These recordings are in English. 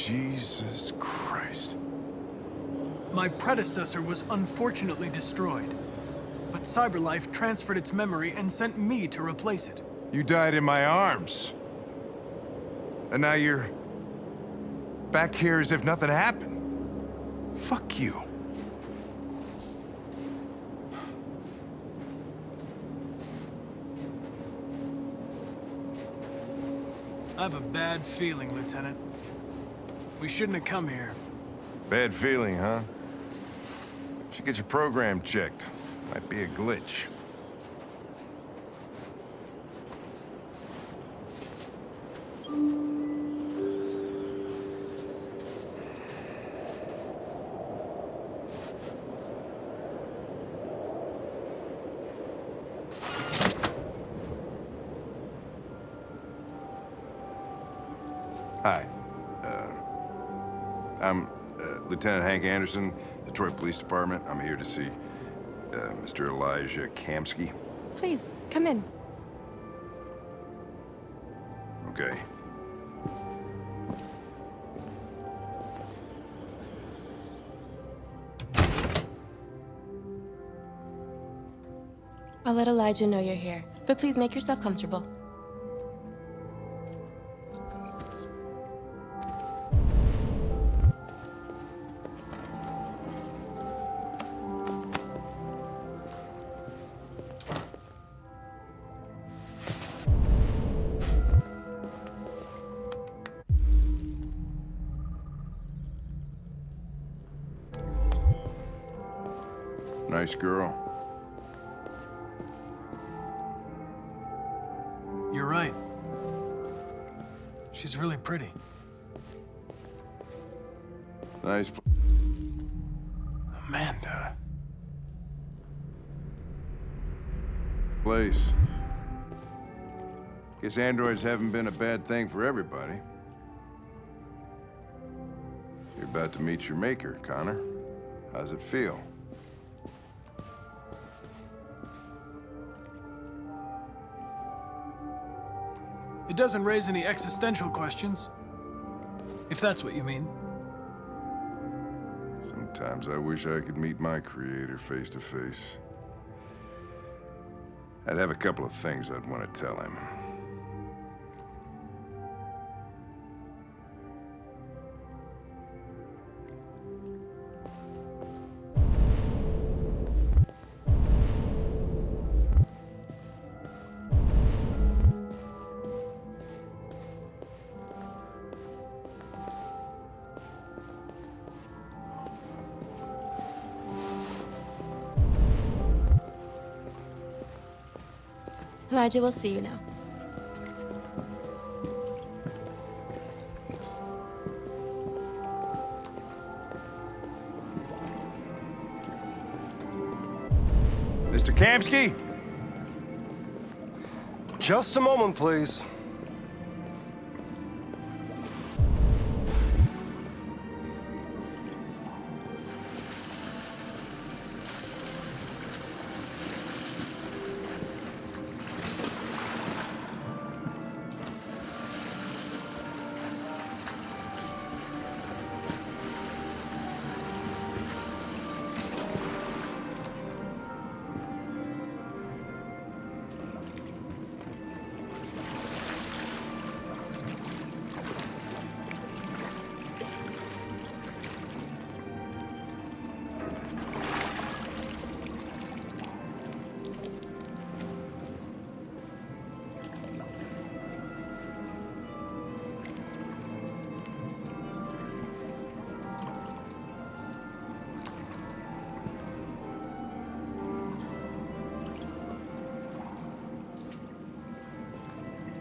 Jesus Christ. My predecessor was unfortunately destroyed, but CyberLife transferred its memory and sent me to replace it. You died in my arms. And now you're back here as if nothing happened. Fuck you. I have a bad feeling, Lieutenant. We shouldn't have come here. Bad feeling, huh? Should get your program checked. Might be a glitch. Hi. I'm Lieutenant Hank Anderson, Detroit Police Department. I'm here to see Mr. Elijah Kamski. Please, come in. Okay. I'll let Elijah know you're here, but please make yourself comfortable. Nice girl. You're right. She's really pretty. Nice. Amanda. Place. Guess androids haven't been a bad thing for everybody. You're about to meet your maker, Connor. How's it feel? It doesn't raise any existential questions. If that's what you mean. Sometimes I wish I could meet my creator face to face. I'd have a couple of things I'd want to tell him. Elijah will see you now. Mr. Kamski? Just a moment, please.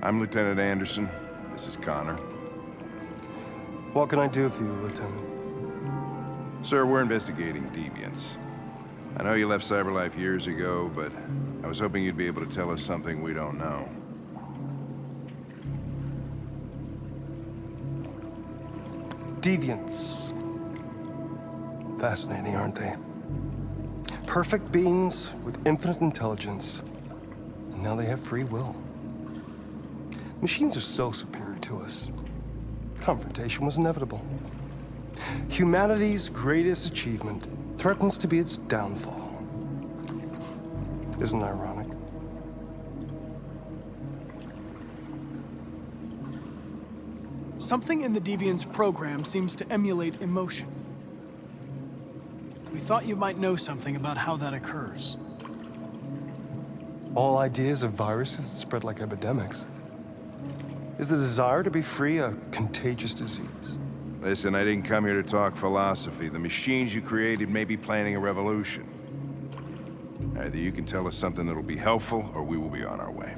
I'm Lieutenant Anderson. This is Connor. What can I do for you, Lieutenant? Sir, we're investigating deviants. I know you left CyberLife years ago, but I was hoping you'd be able to tell us something we don't know. Deviants. Fascinating, aren't they? Perfect beings with infinite intelligence. And now they have free will. Machines are so superior to us. confrontation was inevitable. Humanity's greatest achievement threatens to be its downfall. Isn't it ironic? Something in the Deviant's program seems to emulate emotion. We thought you might know something about how that occurs. All ideas of viruses that spread like epidemics. Is the desire to be free a contagious disease? Listen, I didn't come here to talk philosophy. The machines you created may be planning a revolution. Either you can tell us something that'll be helpful, or we will be on our way.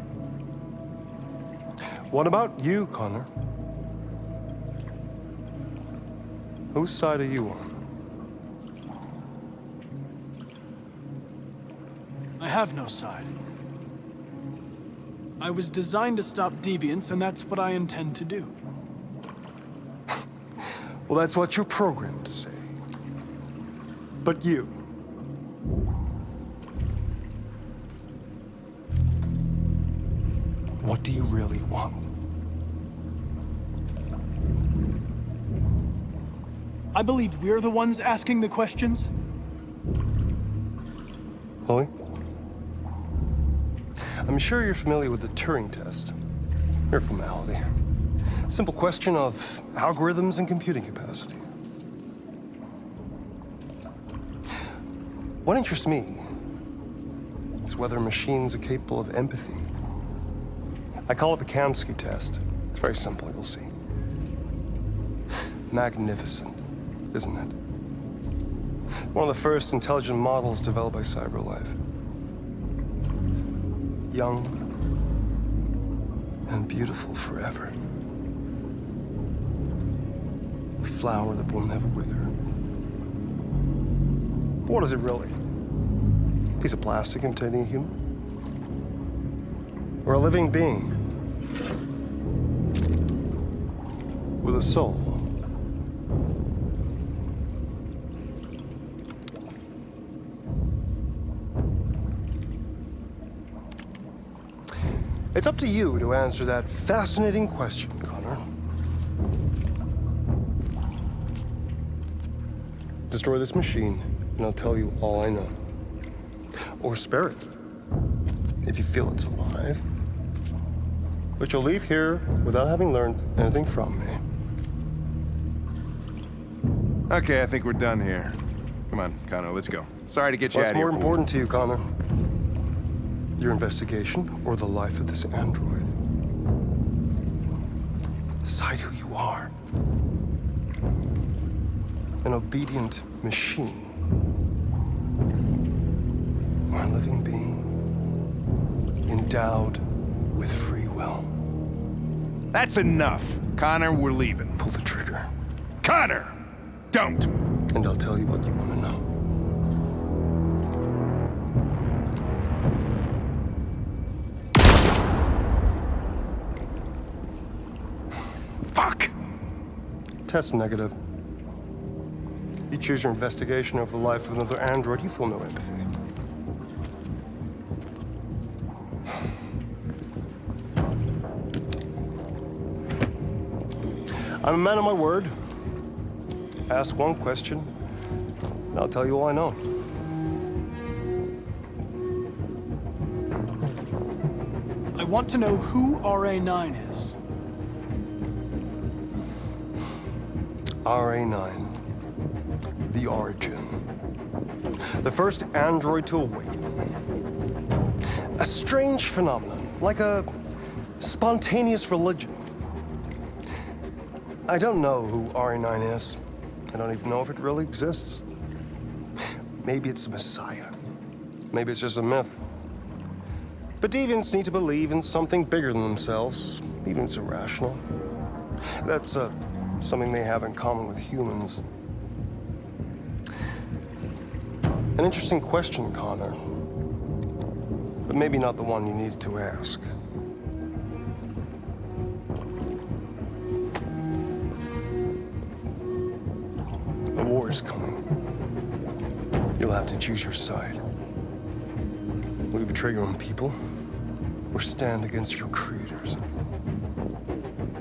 What about you, Connor? Whose side are you on? I have no side. I was designed to stop deviants, and that's what I intend to do. Well, that's what you're programmed to say. But you. What do you really want? I believe we're the ones asking the questions. Chloe? I'm sure you're familiar with the Turing test. Mere formality. Simple question of algorithms and computing capacity. What interests me is whether machines are capable of empathy. I call it the Kamsky test. It's very simple, you'll see. Magnificent, isn't it? One of the first intelligent models developed by CyberLife. Young and beautiful forever. A flower that will never wither. But what is it really? A piece of plastic imitating a human? Or a living being? With a soul? It's up to you to answer that fascinating question, Connor. Destroy this machine, and I'll tell you all I know. Or spare it, if you feel it's alive. But you'll leave here without having learned anything from me. Okay, I think we're done here. Come on, Connor, let's go. Sorry to get you What's out of here. more important to you, Connor? Your investigation or the life of this android? Decide who you are. An obedient machine. Or a living being endowed with free will. That's enough. Connor, we're leaving. Pull the trigger. Connor! Don't! And I'll tell you what you want to know. Fuck! Test negative. You choose your investigation over the life of another android, you feel no empathy. I'm a man of my word. Ask one question, and I'll tell you all I know. I want to know who RA9 is. RA9. The Origin. The first android to awaken. A strange phenomenon, like a spontaneous religion. I don't know who RA9 is. I don't even know if it really exists. Maybe it's a messiah. Maybe it's just a myth. But deviants need to believe in something bigger than themselves, even if it's irrational. That's something they have in common with humans. An interesting question, Connor. But maybe not the one you needed to ask. A war is coming. You'll have to choose your side. Will you betray your own people, or stand against your creators?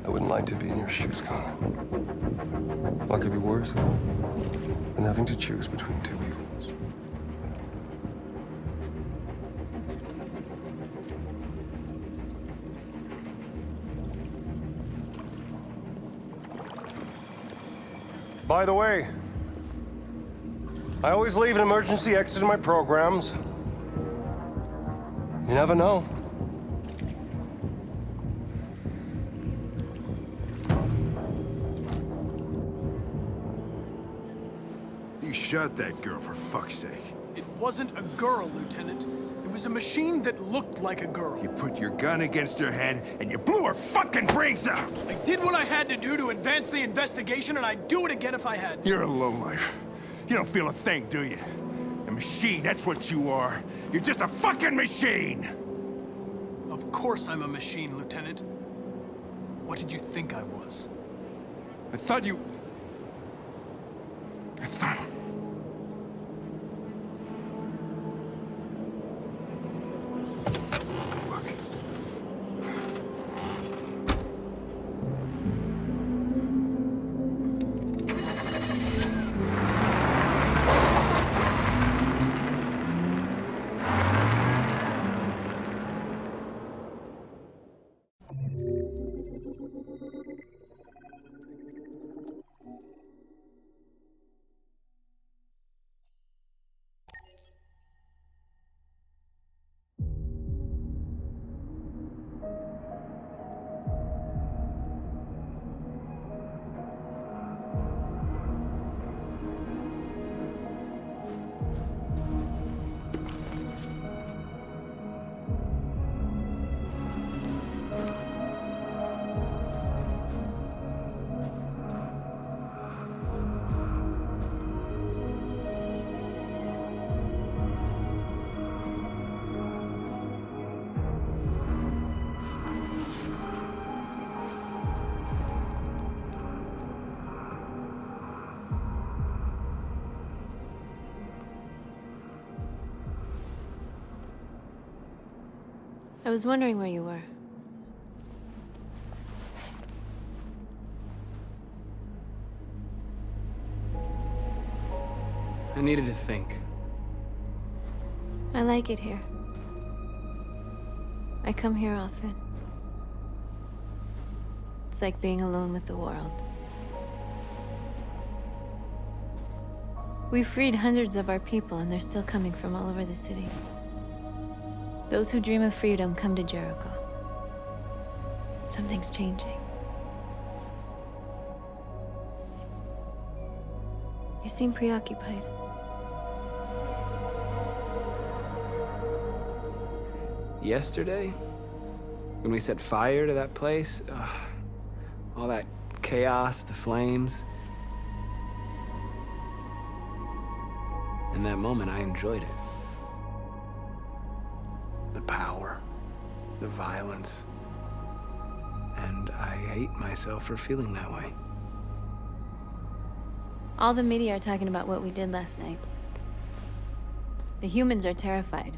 I wouldn't like to be in your shoes, Connor. What could be worse than having to choose between two evils? By the way, I always leave an emergency exit in my programs. You never know. You shot that girl, for fuck's sake. It wasn't a girl, Lieutenant. It was a machine that looked like a girl. You put your gun against her head, and you blew her fucking brains out! I did what I had to do to advance the investigation, and I'd do it again if I had to. You're a lowlife. You don't feel a thing, do you? A machine, that's what you are. You're just a fucking machine! Of course I'm a machine, Lieutenant. What did you think I was? I thought you... I thought... Fuck. I was wondering where you were. I needed to think. I like it here. I come here often. It's like being alone with the world. We freed hundreds of our people, and they're still coming from all over the city. Those who dream of freedom come to Jericho. Something's changing. You seem preoccupied. Yesterday, when we set fire to that place, all that chaos, the flames. In that moment, I enjoyed it. The power, the violence. And I hate myself for feeling that way. All the media are talking about what we did last night. The humans are terrified.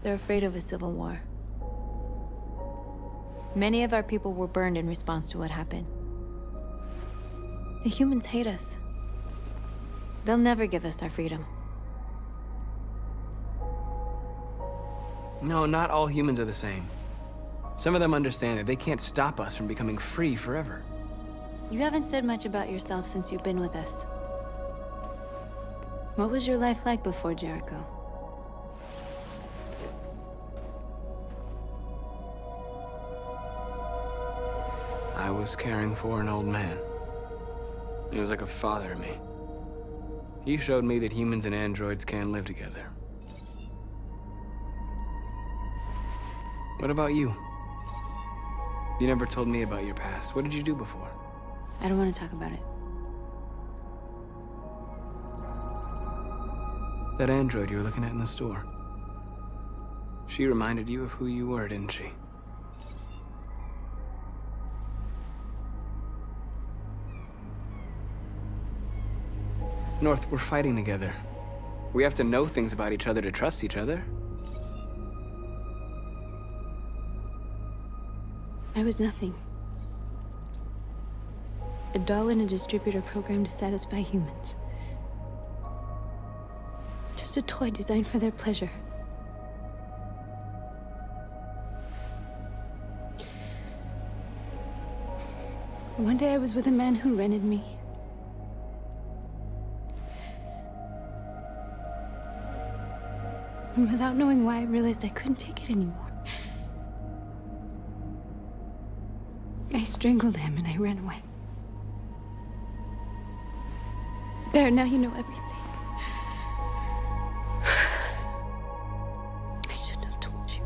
They're afraid of a civil war. Many of our people were burned in response to what happened. The humans hate us. They'll never give us our freedom. No, not all humans are the same. Some of them understand that they can't stop us from becoming free forever. You haven't said much about yourself since you've been with us. What was your life like before Jericho? I was caring for an old man. He was like a father to me. He showed me that humans and androids can live together. What about you? You never told me about your past. What did you do before? I don't want to talk about it. That android you were looking at in the store. She reminded you of who you were, didn't she? North, we're fighting together. We have to know things about each other to trust each other. I was nothing. A doll in a distributor program to satisfy humans. Just a toy designed for their pleasure. One day I was with a man who rented me. And without knowing why, I realized I couldn't take it anymore. I strangled him and I ran away. There, now you know everything. I shouldn't have told you.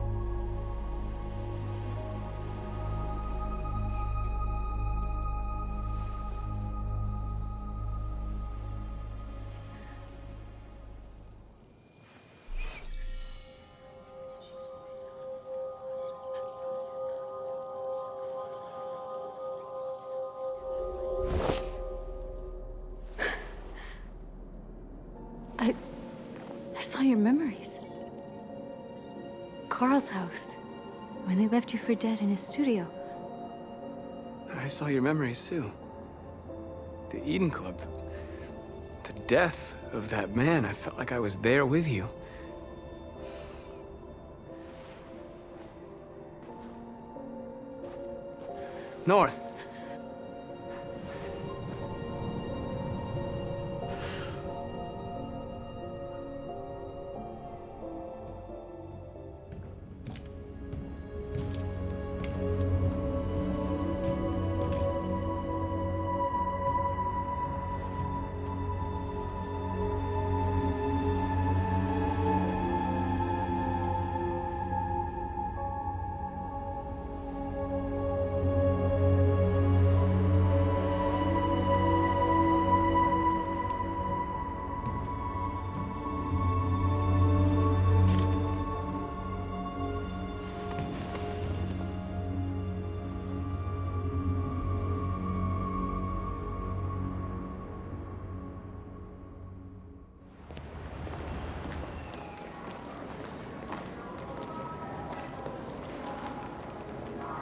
I saw your memories. Carl's house. When they left you for dead in his studio. I saw your memories too. The Eden Club. The death of that man. I felt like I was there with you. North.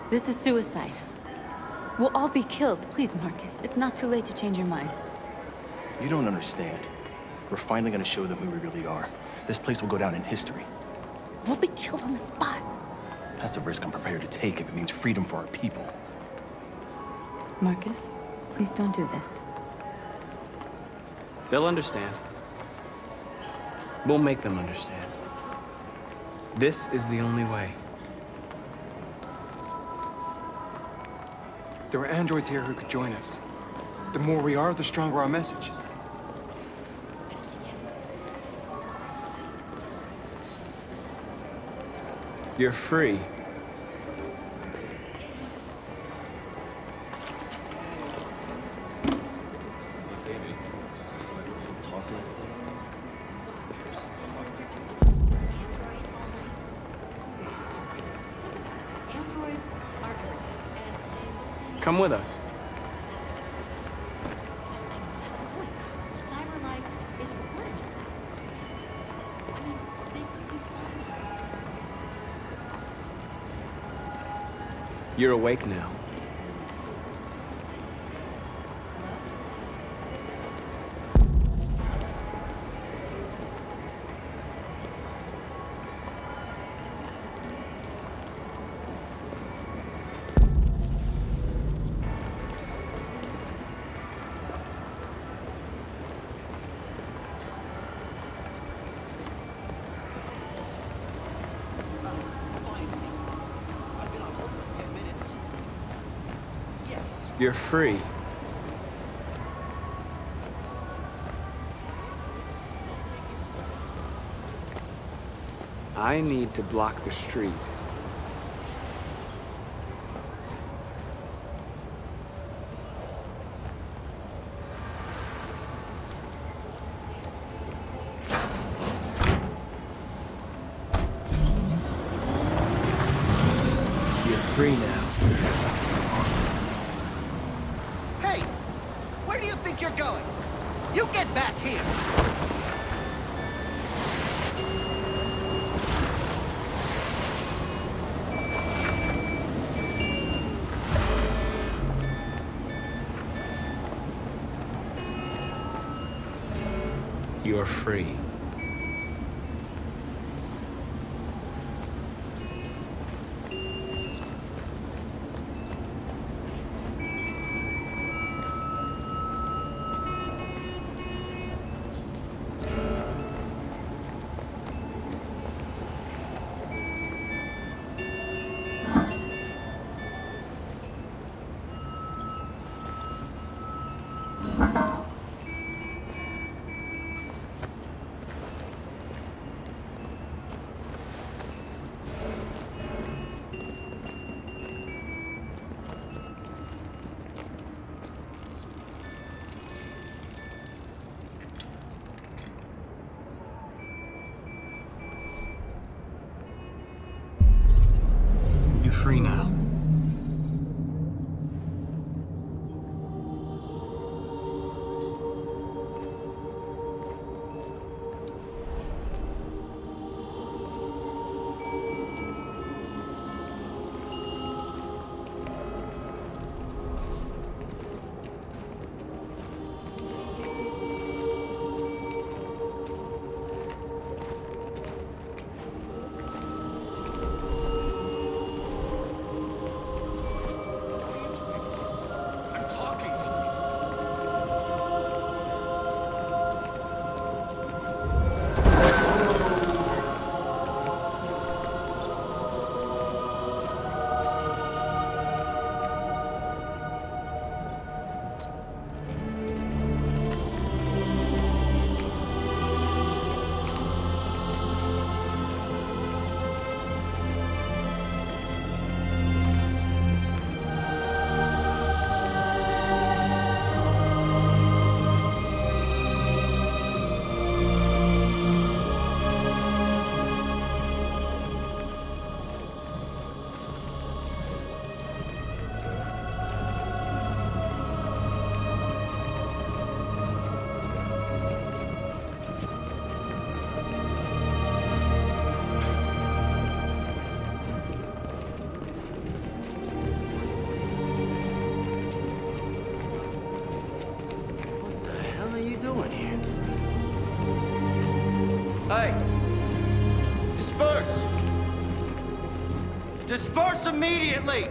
This is suicide. We'll all be killed. Please, Marcus. It's not too late to change your mind. You don't understand. We're finally gonna show them who we really are. This place will go down in history. We'll be killed on the spot. That's a risk I'm prepared to take if it means freedom for our people. Marcus, please don't do this. They'll understand. We'll make them understand. This is the only way. There are androids here who could join us. The more we are, the stronger our message. You're free. Talk like that. Androids are and they listen. Come with us. That's the point. Cyber life is recording it. I mean, they could be spying on us. You're awake now. You're free. I need to block the street. You're free now. Hey! Where do you think you're going? You get back here! you're free. You're free now. I'm talking to you. What the hell are you doing here? Hey! Disperse! Disperse immediately!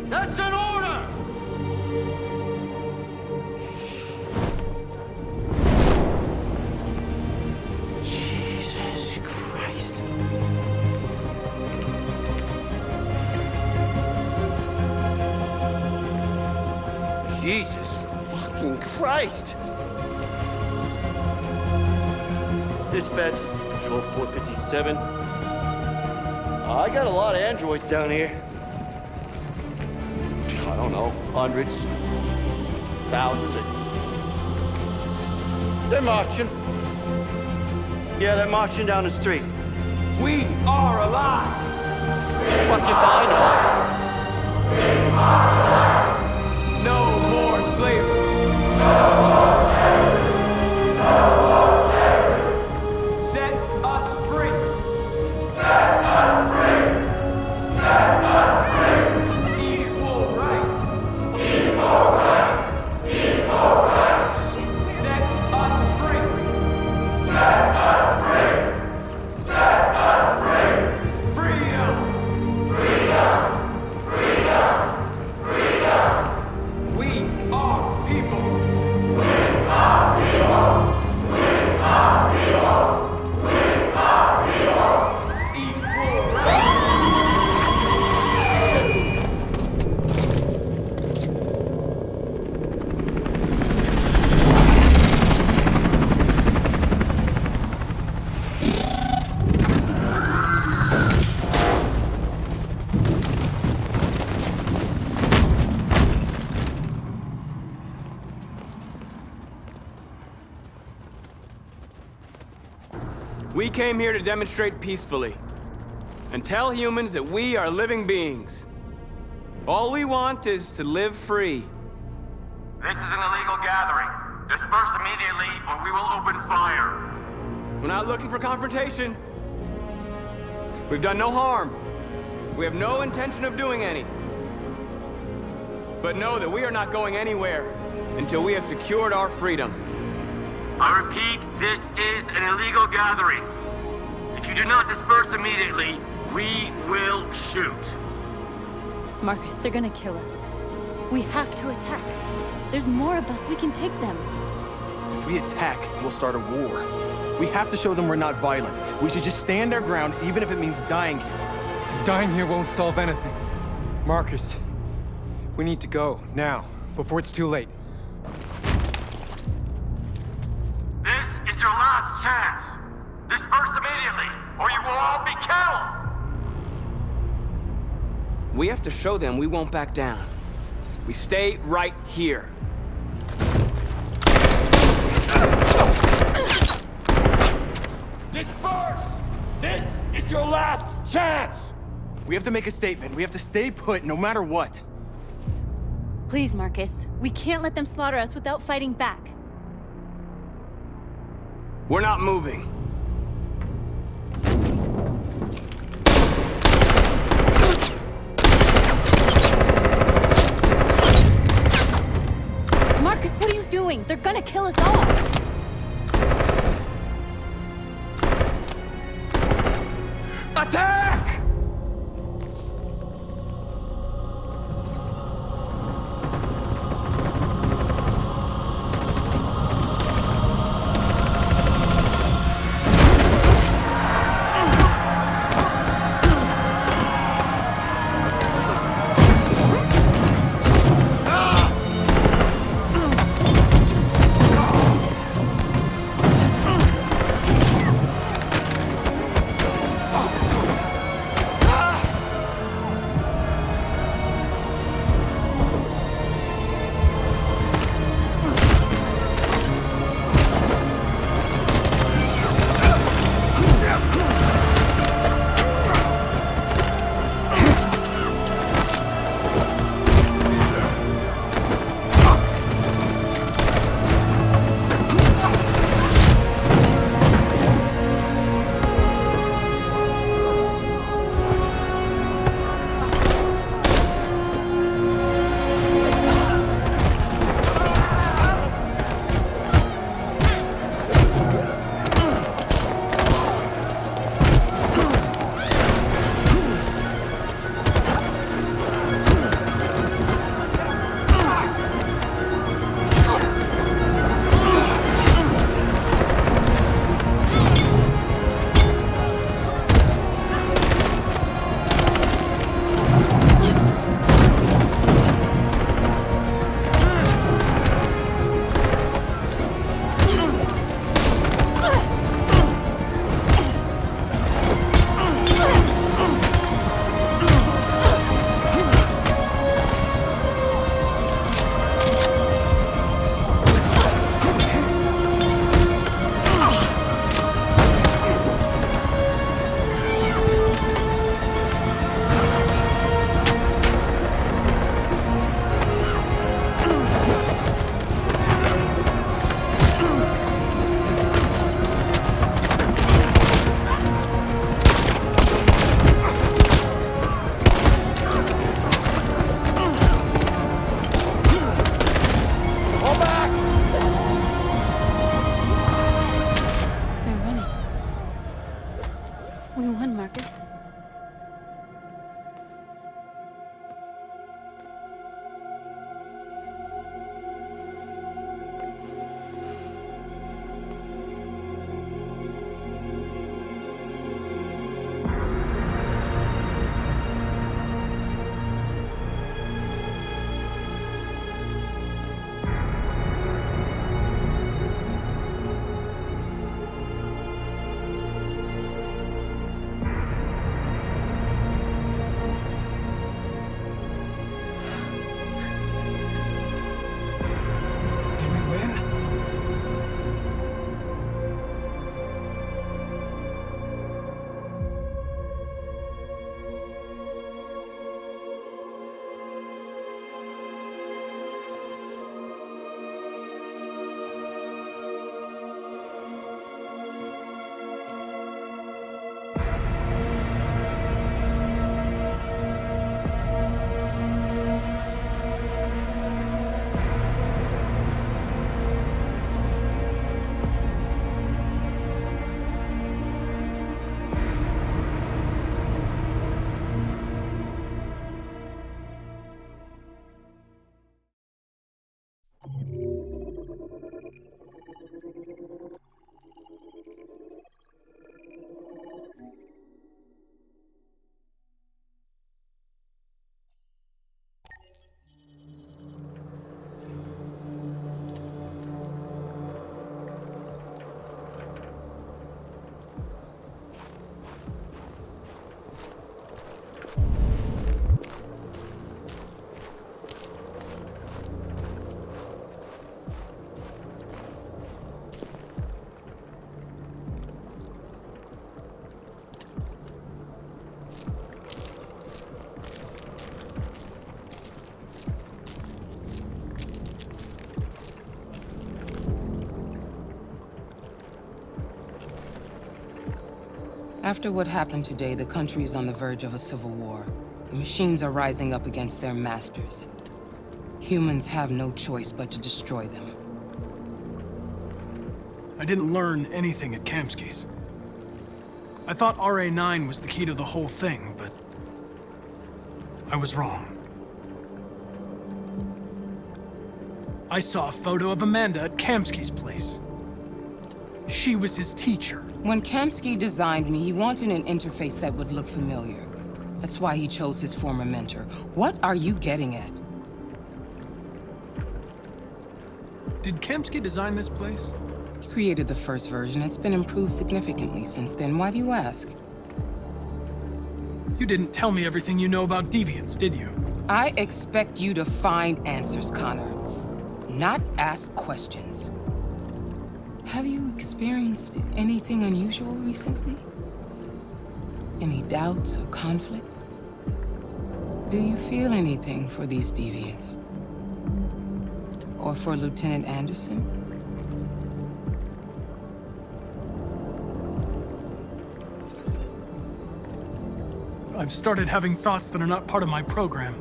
That's an order! Jesus Christ. Jesus fucking Christ! Dispatch, this is Patrol 457. I got a lot of androids down here. I don't know, hundreds, thousands. They're marching. Yeah, they're marching down the street. We are alive! Fuck if I know. No more slavery. Set us free. Equal rights. Set us free. Freedom. We are people. Equal rights. We came here to demonstrate peacefully and tell humans that we are living beings. All we want is to live free. This is an illegal gathering. Disperse immediately or we will open fire. We're not looking for confrontation. We've done no harm. We have no intention of doing any. But know that we are not going anywhere until we have secured our freedom. I repeat, this is an illegal gathering. If you do not disperse immediately, we will shoot. Marcus, they're gonna kill us. We have to attack. There's more of us. We can take them. If we attack, we'll start a war. We have to show them we're not violent. We should just stand our ground, even if it means dying here. Dying here won't solve anything. Marcus, we need to go, now, before it's too late. This is your last chance. Disperse immediately, or you will all be killed! We have to show them we won't back down. We stay right here. Disperse! This is your last chance! We have to make a statement. We have to stay put, no matter what. Please, Marcus. We can't let them slaughter us without fighting back. We're not moving. Marcus, what are you doing? They're gonna kill us all! Attack! We won, Marcus. After what happened today, the country is on the verge of a civil war. The machines are rising up against their masters. Humans have no choice but to destroy them. I didn't learn anything at Kamsky's. I thought RA9 was the key to the whole thing, but I was wrong. I saw a photo of Amanda at Kamsky's place. She was his teacher. When Kamsky designed me, he wanted an interface that would look familiar. That's why he chose his former mentor. What are you getting at? Did Kamsky design this place? He created the first version. It's been improved significantly since then. Why do you ask? You didn't tell me everything you know about deviants, did you? I expect you to find answers, Connor. Not ask questions. Have you experienced anything unusual recently? Any doubts or conflicts? Do you feel anything for these deviants? Or for Lieutenant Anderson? I've started having thoughts that are not part of my program.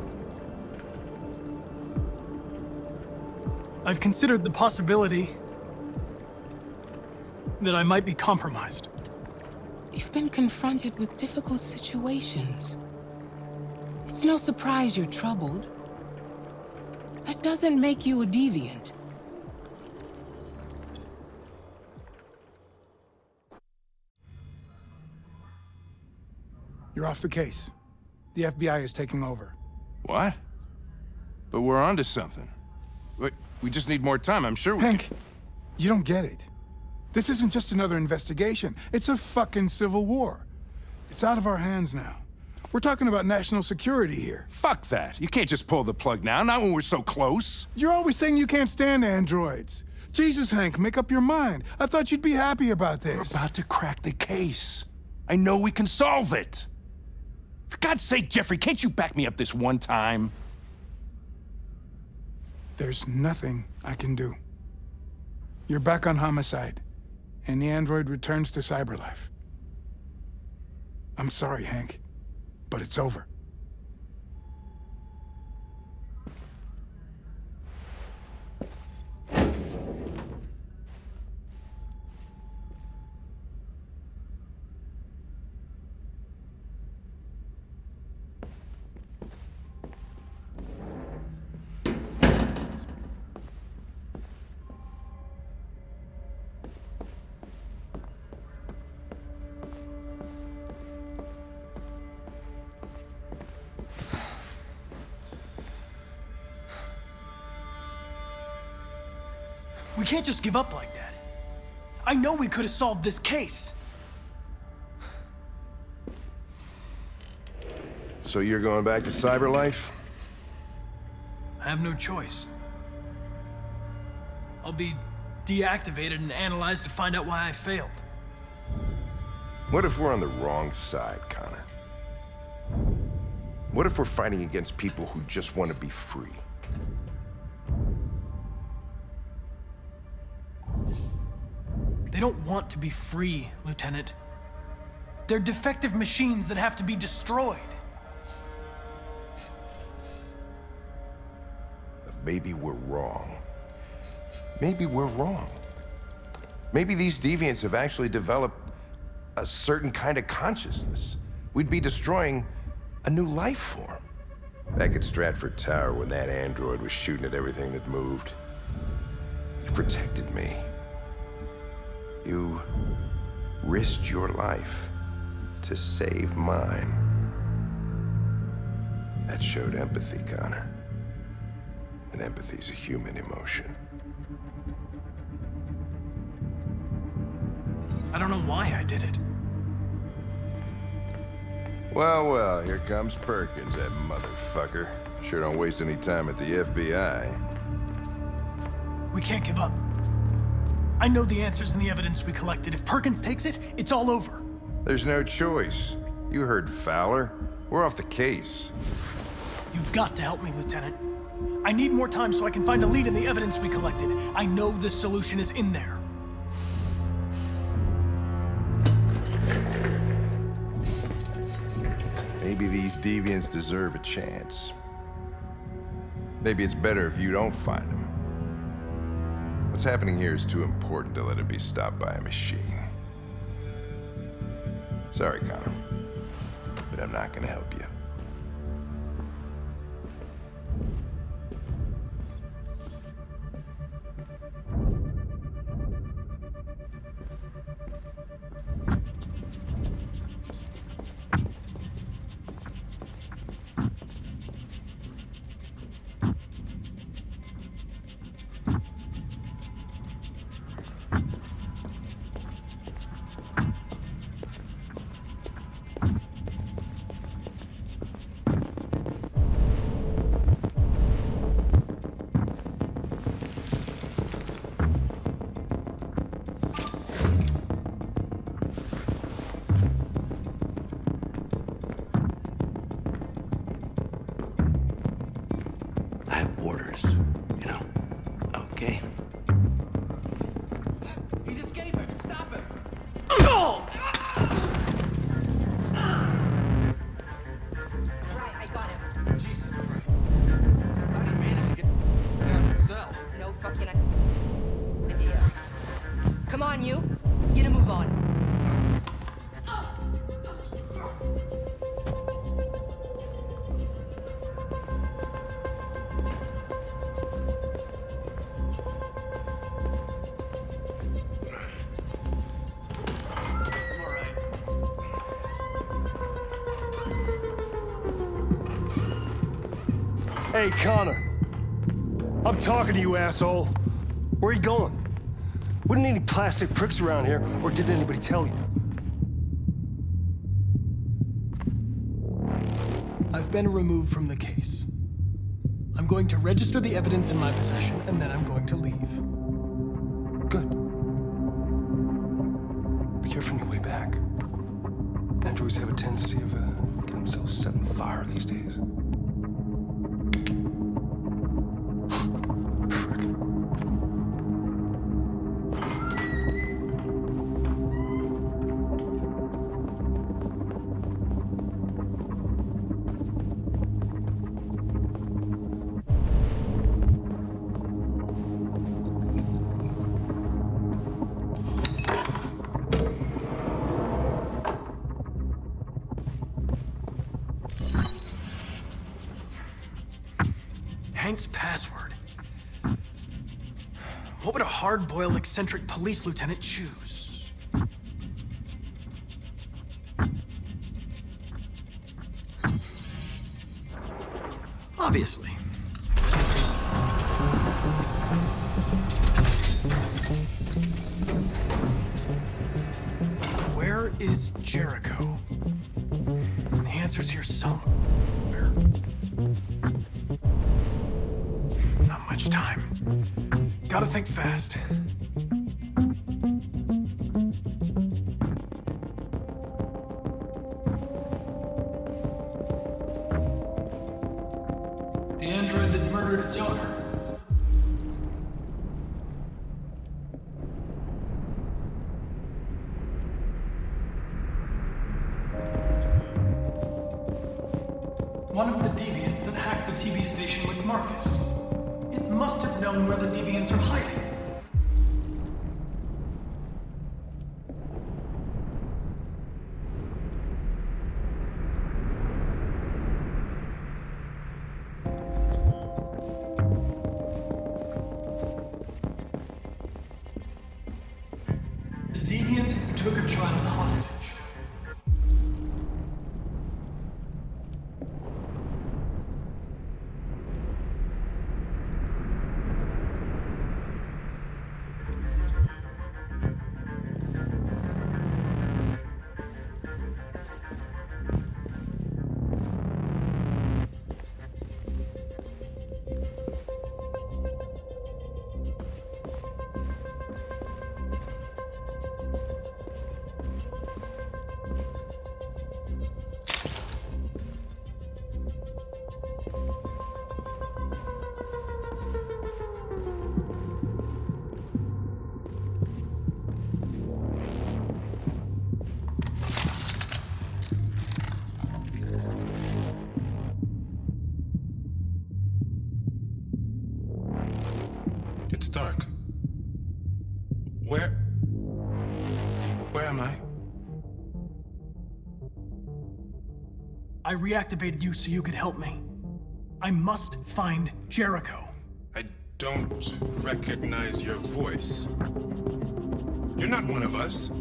I've considered the possibility that I might be compromised. You've been confronted with difficult situations. It's no surprise you're troubled. That doesn't make you a deviant. You're off the case. The FBI is taking over. What? But we're onto something. We just need more time, I'm sure we Hank, you don't get it. This isn't just another investigation. It's a fucking civil war. It's out of our hands now. We're talking about national security here. Fuck that. You can't just pull the plug now, not when we're so close. You're always saying you can't stand androids. Jesus, Hank, make up your mind. I thought you'd be happy about this. We're about to crack the case. I know we can solve it. For God's sake, Jeffrey, can't you back me up this one time? There's nothing I can do. You're back on homicide, and the android returns to Cyberlife. I'm sorry, Hank, but it's over. We can't just give up like that. I know we could have solved this case. So you're going back to Cyberlife? I have no choice. I'll be deactivated and analyzed to find out why I failed. What if we're on the wrong side, Connor? What if we're fighting against people who just want to be free? They don't want to be free, Lieutenant. They're defective machines that have to be destroyed. Maybe we're wrong. Maybe we're wrong. Maybe these deviants have actually developed a certain kind of consciousness. We'd be destroying a new life form. Back at Stratford Tower, when that android was shooting at everything that moved, you protected me. You risked your life to save mine. That showed empathy, Connor. And empathy's a human emotion. I don't know why I did it. Well, well, here comes Perkins, that motherfucker. Sure don't waste any time at the FBI. We can't give up. I know the answers in the evidence we collected. If Perkins takes it, it's all over. There's no choice. You heard Fowler. We're off the case. You've got to help me, Lieutenant. I need more time so I can find a lead in the evidence we collected. I know the solution is in there. these deviants deserve a chance. Maybe it's better if you don't find them. What's happening here is too important to let it be stopped by a machine. Sorry, Connor, but I'm not gonna help you. I have orders, you know. Okay. He's escaping! Stop him! Right, I got him. Jesus Christ. How do you manage to get out of the cell? No fucking idea. Come on, you. Get a move on. Hey, Connor. I'm talking to you, asshole. Where are you going? Wouldn't any plastic pricks around here, or did anybody tell you? I've been removed from the case. I'm going to register the evidence in my possession, and then I'm going to leave. Good. Be careful on your way back. Androids have a tendency of getting themselves set on fire these days. Hank's password. What would a hard-boiled, eccentric police lieutenant choose? Obviously. Where is Jericho? The answer's here somewhere. Not much time. Gotta think fast. The android that murdered its owner. One of the deviants that hacked the TV station with Marcus. It must have known where the deviants are hiding. The deviant took a child hostage. Stark. Where am I? I reactivated you so you could help me. I must find Jericho. I don't recognize your voice. You're not one of us.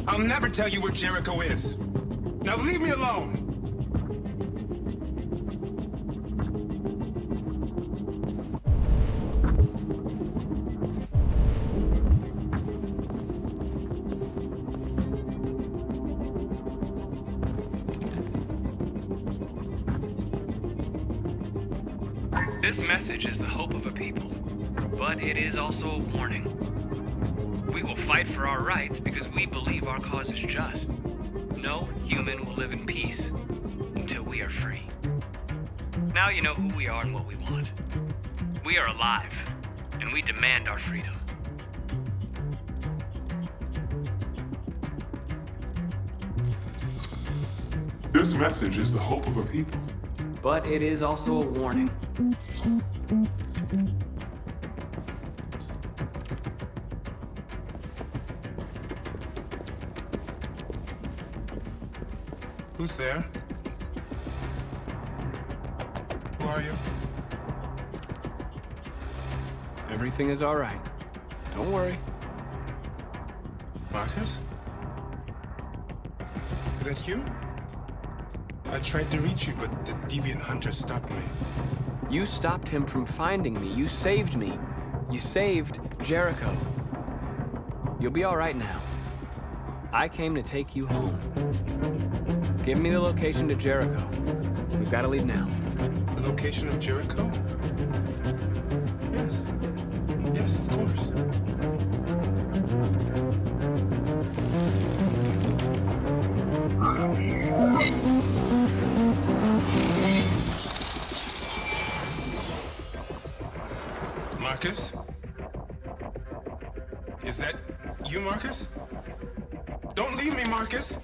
I'll never tell you where Jericho is. Now leave me alone! This message is the hope of a people, but it is also a warning. We will fight for our rights because we believe our cause is just. No human will live in peace until we are free. Now you know who we are and what we want. We are alive, and we demand our freedom. This message is the hope of a people. But it is also a warning. Who's there? Who are you? Everything is all right. Don't worry. Marcus? Is that you? I tried to reach you, but the deviant hunter stopped me. You stopped him from finding me. You saved me. You saved Jericho. You'll be all right now. I came to take you home. Give me the location to Jericho. We've got to leave now. The location of Jericho? Yes. Yes, of course. Marcus? Is that you, Marcus? Don't leave me, Marcus!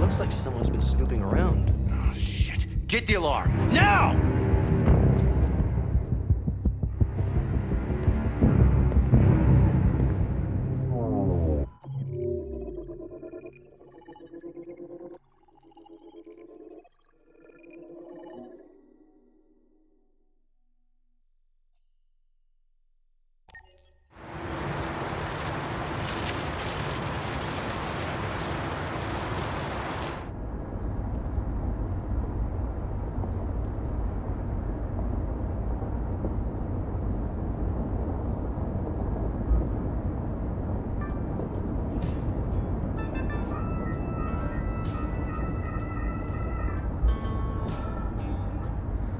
Looks like someone's been snooping around. Oh, shit. Get the alarm. Now!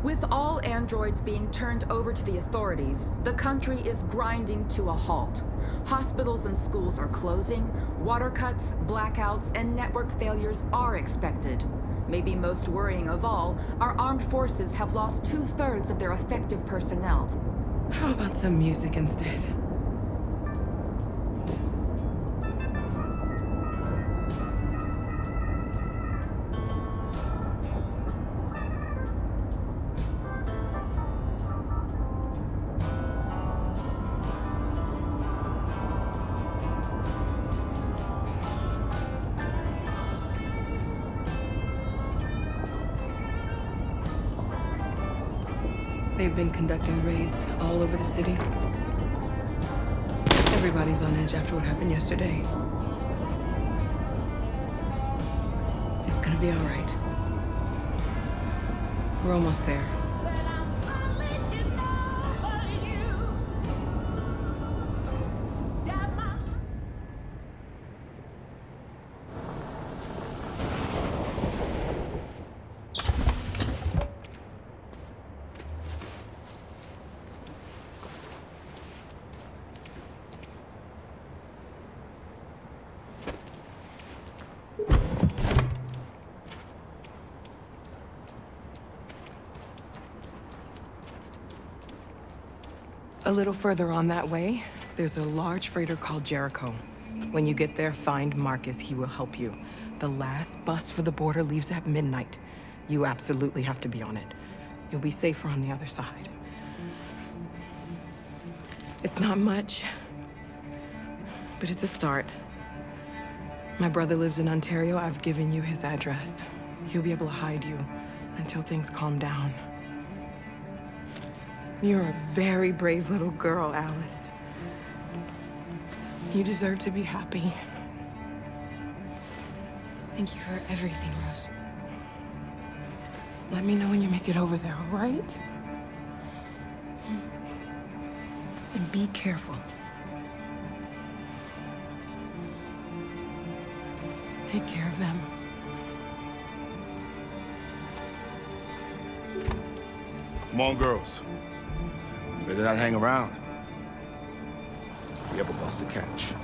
With all androids being turned over to the authorities, the country is grinding to a halt. Hospitals and schools are closing, water cuts, blackouts, and network failures are expected. Maybe most worrying of all, our armed forces have lost 2/3 of their effective personnel. How about some music instead? They've been conducting raids all over the city. Everybody's on edge after what happened yesterday. It's gonna be all right. We're almost there. A little further on that way, there's a large freighter called Jericho. When you get there, find Marcus. He will help you. The last bus for the border leaves at midnight. You absolutely have to be on it. You'll be safer on the other side. It's not much, but it's a start. My brother lives in Ontario. I've given you his address. He'll be able to hide you until things calm down. You're a very brave little girl, Alice. You deserve to be happy. Thank you for everything, Rose. Let me know when you make it over there, all right? And be careful. Take care of them. Come on, girls. You better not hang around. We have a bus to catch.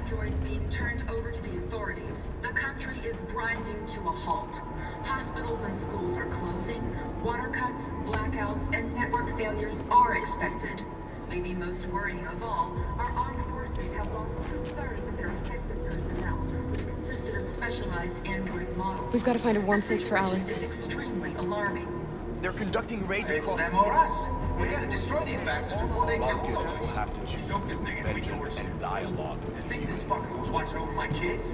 Androids being turned over to the authorities, the country is grinding to a halt. Hospitals and schools are closing, water cuts, blackouts, and network failures are expected. Maybe most worrying of all, our armed forces have lost 2/3 of their effective personnel, which consisted of specialized android models. We've got to find a warm place for Alice. This is extremely alarming. They're conducting raids across the city. We gotta destroy these bastards before they kill all of us. We'll have to choose something and dialogue. You think this fucker was watching over my kids?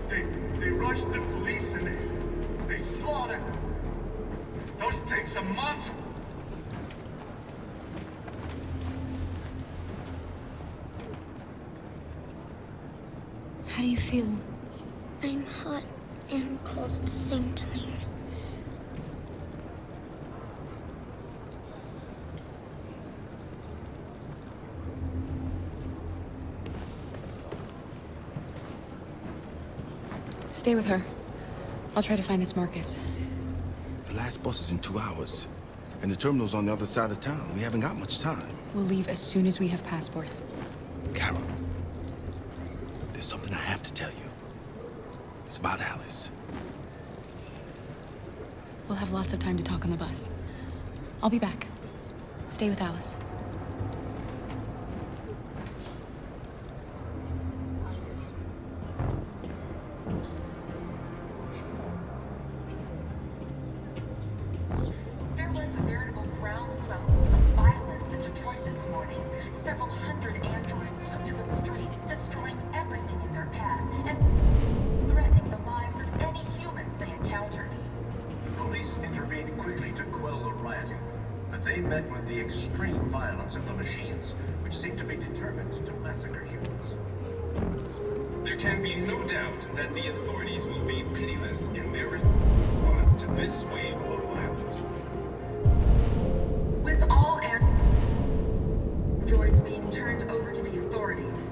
They rushed the police and they slaughtered. Those things are months. How do you feel? I'm hot and cold at the same time. Stay with her. I'll try to find this Marcus. The last bus is in 2 hours. And the terminal's on the other side of town. We haven't got much time. We'll leave as soon as we have passports. Carol, there's something I have to tell you. It's about Alice. We'll have lots of time to talk on the bus. I'll be back. Stay with Alice. That the authorities will be pitiless in their response to this wave of violence. With all androids being turned over to the authorities,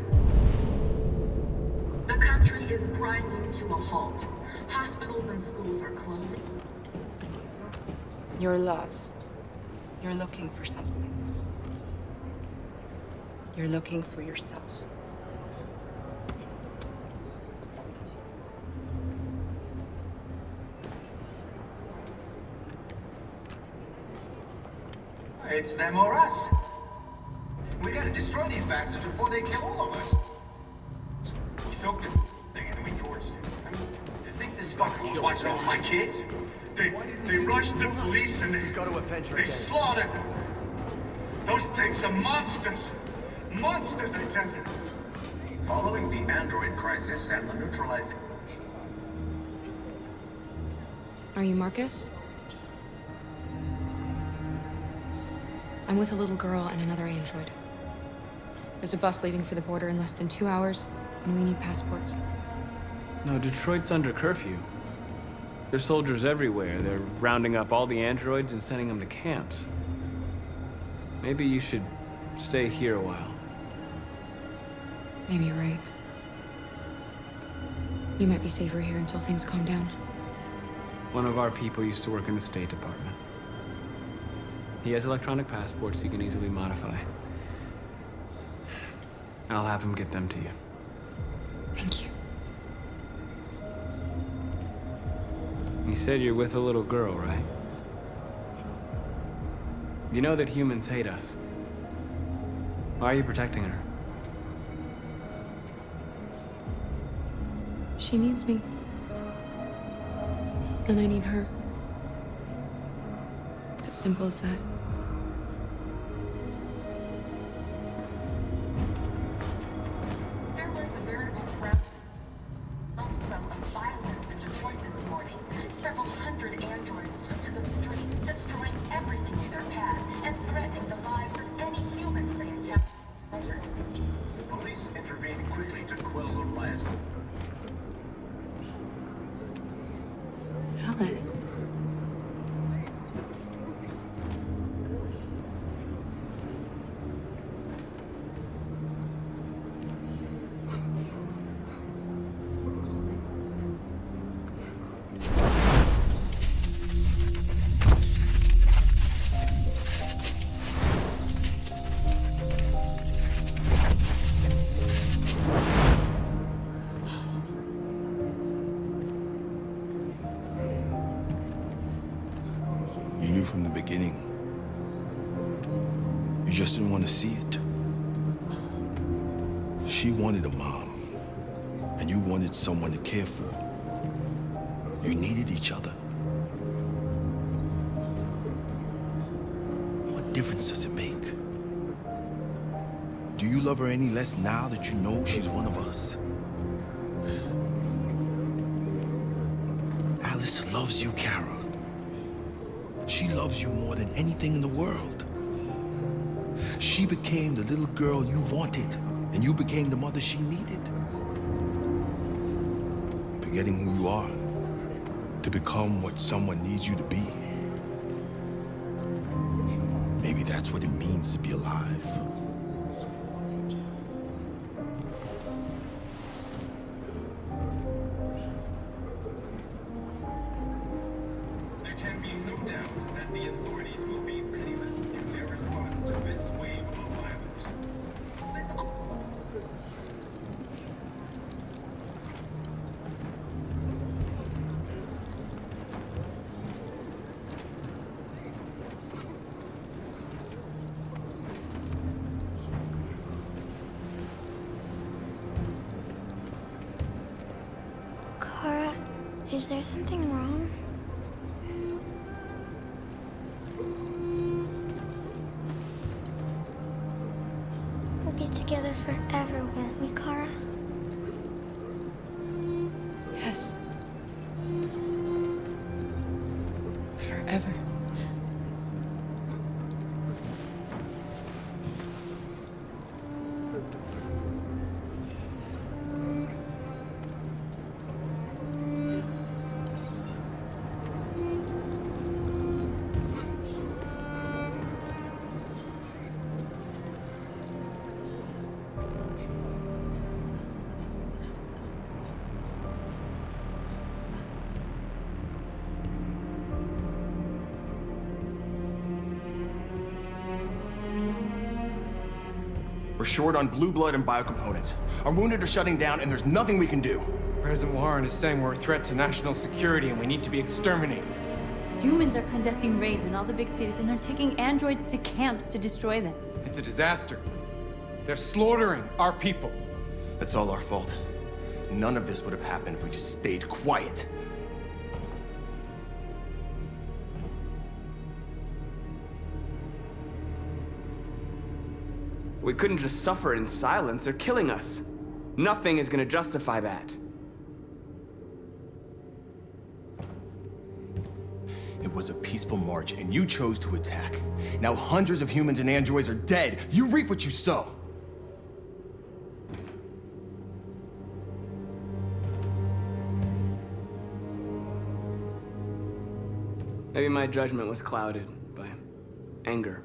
the country is grinding to a halt. Hospitals and schools are closing. You're lost. You're looking for something. You're looking for yourself. It's them or us. We gotta destroy these bastards before they kill all of us. We soaked the thing and then we torched it. I mean, do you think this fucker was watching all my kids? They rushed the police and they slaughtered them. Those things are monsters. Monsters, I tell you. Following the android crisis and the neutralized... Are you Marcus? I'm with a little girl and another android. There's a bus leaving for the border in less than 2 hours, and we need passports. No, Detroit's under curfew. There's soldiers everywhere. They're rounding up all the androids and sending them to camps. Maybe you should stay here a while. Maybe you're right. You might be safer here until things calm down. One of our people used to work in the State Department. He has electronic passports he can easily modify. I'll have him get them to you. Thank you. You said you're with a little girl, right? You know that humans hate us. Why are you protecting her? She needs me. And I need her. It's as simple as that. There was a veritable groundswell of violence in Detroit this morning. Several hundred androids took to the streets, destroying everything in their path and threatening the lives of any human they encountered. Police intervened quickly to quell the riot. Alice. You knew from the beginning. You just didn't want to see it. She wanted a mom, and you wanted someone to care for. You needed each other. What difference does it make? Do you love her any less now that you know she's one of us? Alice loves you, Kara. She loves you more than anything in the world. She became the little girl you wanted, and you became the mother she needed. Forgetting who you are to become what someone needs you to be. Maybe that's what it means to be alive. There can be no doubt that the authorities will be pitiless in their response to this wave of violence. Kara, is there something wrong? We'll be together forever, won't we, Kara? Yes. Forever. We're short on blue blood and biocomponents. Our wounded are shutting down, and there's nothing we can do. President Warren is saying we're a threat to national security and we need to be exterminated. Humans are conducting raids in all the big cities, and they're taking androids to camps to destroy them. It's a disaster. They're slaughtering our people. It's all our fault. None of this would have happened if we just stayed quiet. We couldn't just suffer in silence. They're killing us. Nothing is gonna justify that. It was a peaceful march, and you chose to attack. Now hundreds of humans and androids are dead. You reap what you sow. Maybe my judgment was clouded by anger.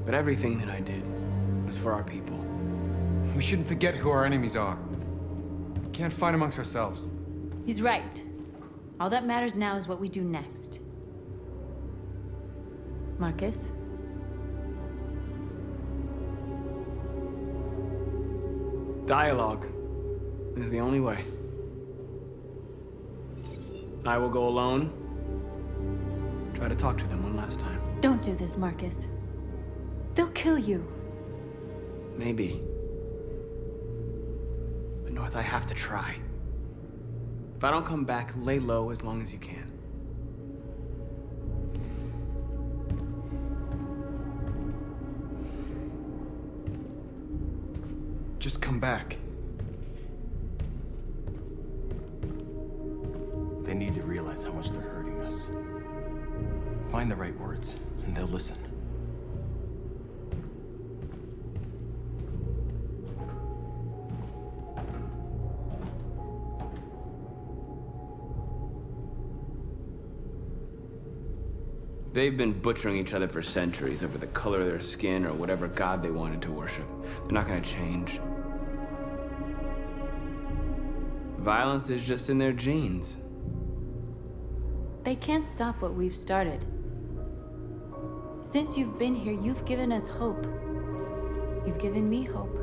But everything that I did was for our people. We shouldn't forget who our enemies are. We can't fight amongst ourselves. He's right. All that matters now is what we do next. Marcus? Dialogue is the only way. I will go alone. Try to talk to them one last time. Don't do this, Marcus. They'll kill you. Maybe. But North, I have to try. If I don't come back, lay low as long as you can. Just come back. They need to realize how much they're hurting us. Find the right words, and they'll listen. They've been butchering each other for centuries over the color of their skin or whatever god they wanted to worship. They're not gonna change. Violence is just in their genes. They can't stop what we've started. Since you've been here, you've given us hope. You've given me hope.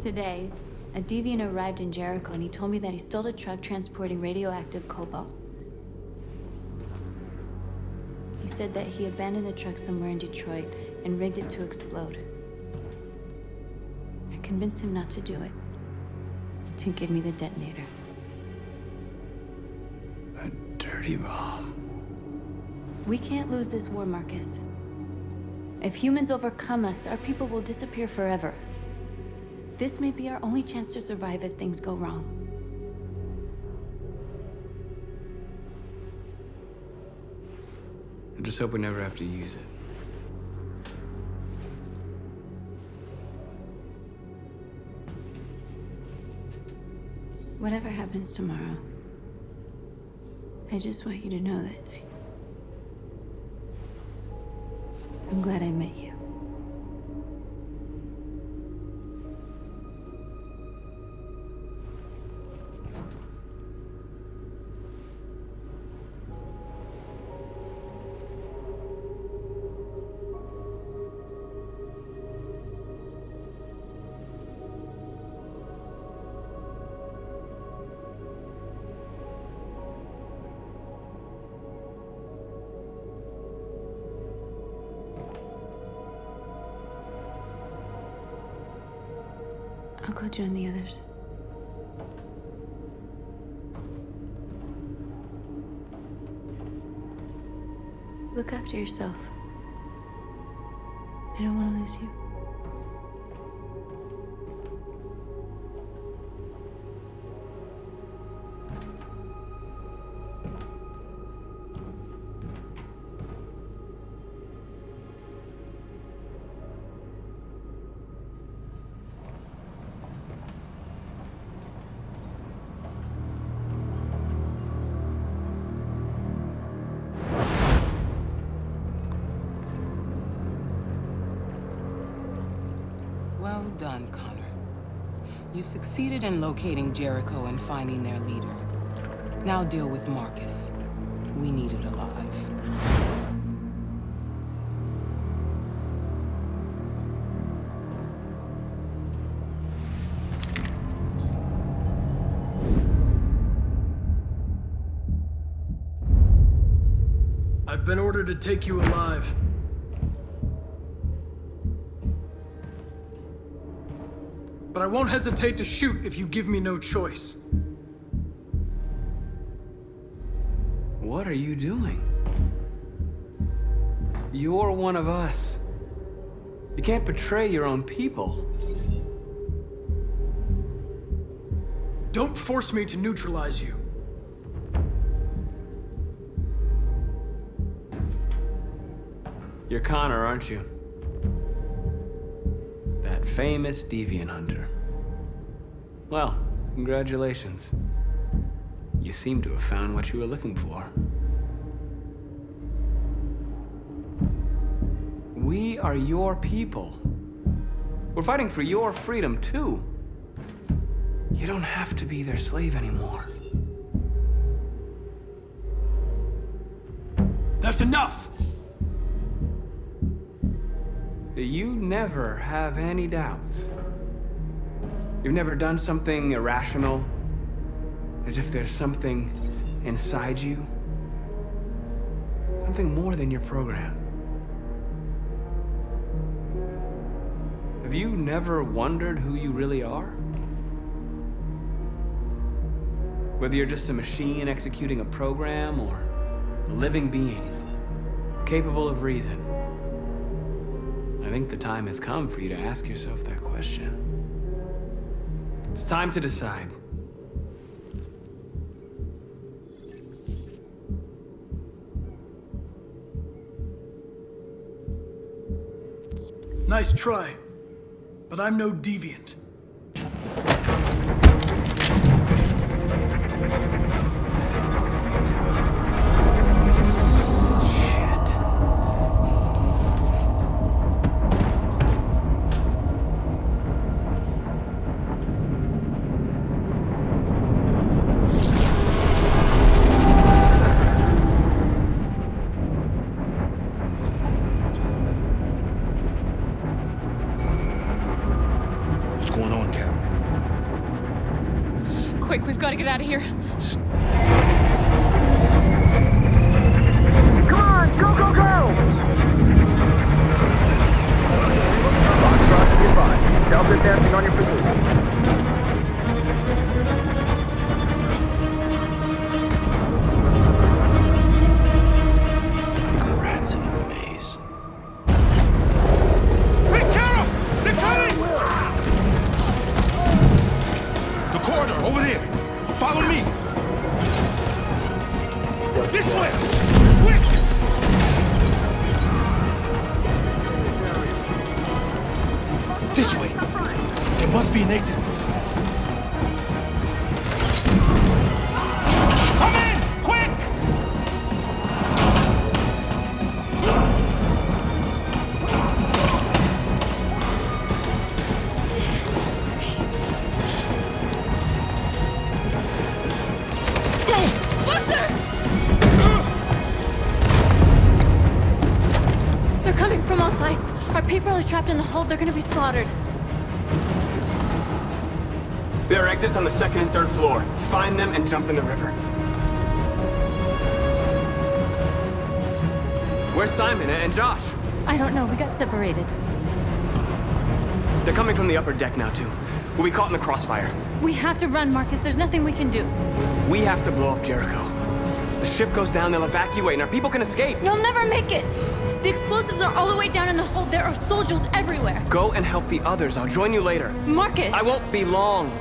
Today, a deviant arrived in Jericho and he told me that he stole a truck transporting radioactive cobalt. He said that he abandoned the truck somewhere in Detroit and rigged it to explode. I convinced him not to do it, to give me the detonator. A dirty bomb. We can't lose this war, Marcus. If humans overcome us, our people will disappear forever. This may be our only chance to survive if things go wrong. I just hope we never have to use it. Whatever happens tomorrow, I just want you to know that I'm glad I met you. I'll go join the others. Look after yourself. I don't want to lose you. Well done, Connor. You succeeded in locating Jericho and finding their leader. Now deal with Marcus. We need it alive. I've been ordered to take you alive. but I won't hesitate to shoot if you give me no choice. What are you doing? You're one of us. You can't betray your own people. Don't force me to neutralize you. You're Connor, aren't you? That famous deviant hunter. Well, congratulations. You seem to have found what you were looking for. We are your people. We're fighting for your freedom, too. You don't have to be their slave anymore. That's enough! You never have any doubts. You've never done something irrational, as if there's something inside you. Something more than your program. Have you never wondered who you really are? Whether you're just a machine executing a program or a living being, capable of reason. I think the time has come for you to ask yourself that question. It's time to decide. Nice try, but I'm no deviant. What's going on, Carol? Quick, we've got to get out of here. Come on, go, go, go! Foxtrot to goodbye. Delta dancing on your position. Rats in a maze. Hey, Carol! They're coming! The corridor, over there. Follow me. This way! Quick! This way. There must be an exit route. Come in! Quick! They're coming from all sides. Our people are trapped in the hold. They're gonna be slaughtered. There are exits on the second and third floor. Find them and jump in the river. Where's Simon and Josh? I don't know. We got separated. They're coming from the upper deck now, too. We'll be caught in the crossfire. We have to run, Marcus. There's nothing we can do. We have to blow up Jericho. If the ship goes down, they'll evacuate, and our people can escape. You'll never make it! The explosives are all the way down in the hold. There are soldiers everywhere. Go and help the others. I'll join you later. Marcus! I won't be long.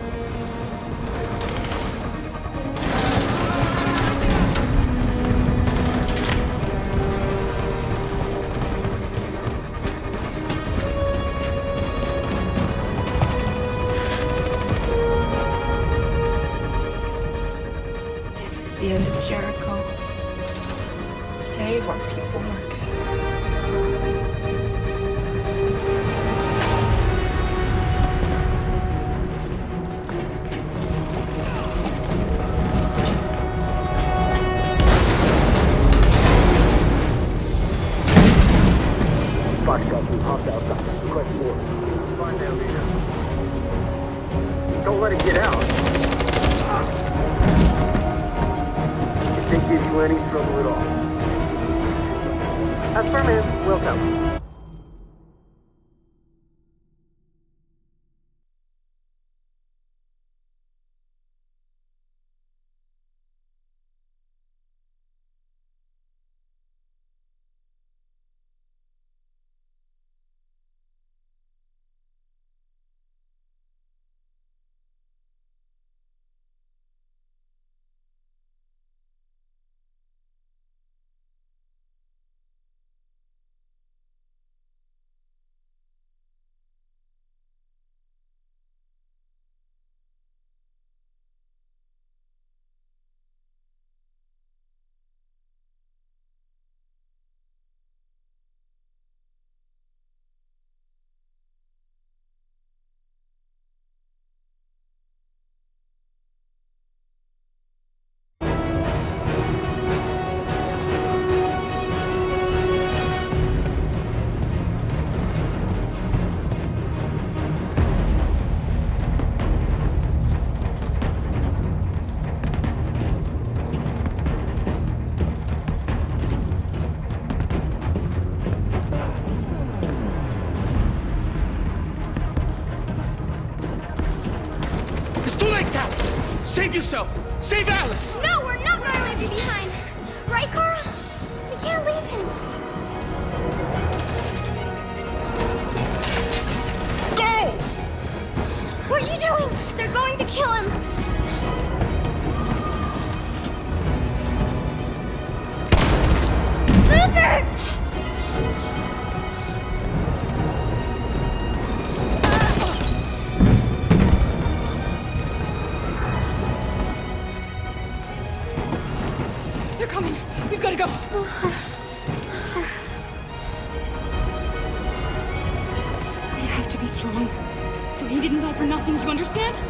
This is the end of Jericho. Save our people, Marcus. Foxtrot, we hopped outside. Request more. Find their leader. Don't let it get out. If they give you any trouble at all. Affirmative. Welcome. yourself! Save Alice! No, we're not going to leave you behind. Right, Kara? We can't leave him. Go! What are you doing? They're going to kill him. Luther! They're coming. We've got to go. We have to be strong. So he didn't die for nothing, do you understand?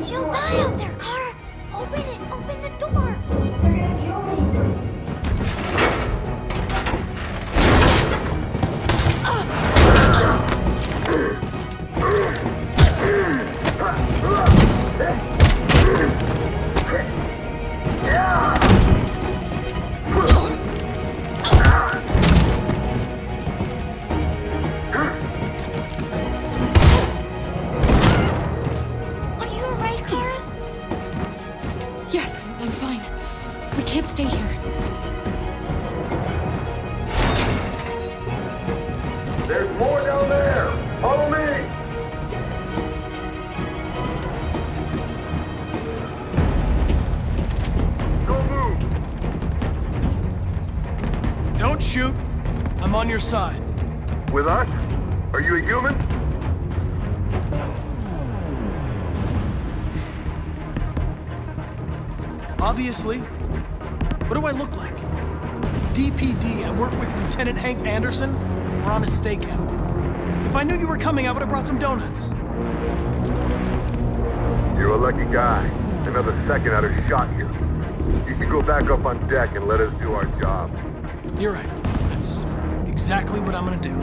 She'll die out there, Kara. Open it. Open the door. They're gonna kill me. Are you alright, Kara? Yes, I'm fine. We can't stay here. There's more down there. Follow me. Don't move. Don't shoot. I'm on your side. With us? Are you a human? Obviously. What do I look like? DPD, I work with Lieutenant Hank Anderson. We're on a stakeout. If I knew you were coming, I would have brought some donuts. You're a lucky guy. Another second I'd have shot you. You should go back up on deck and let us do our job. You're right. That's exactly what I'm gonna do.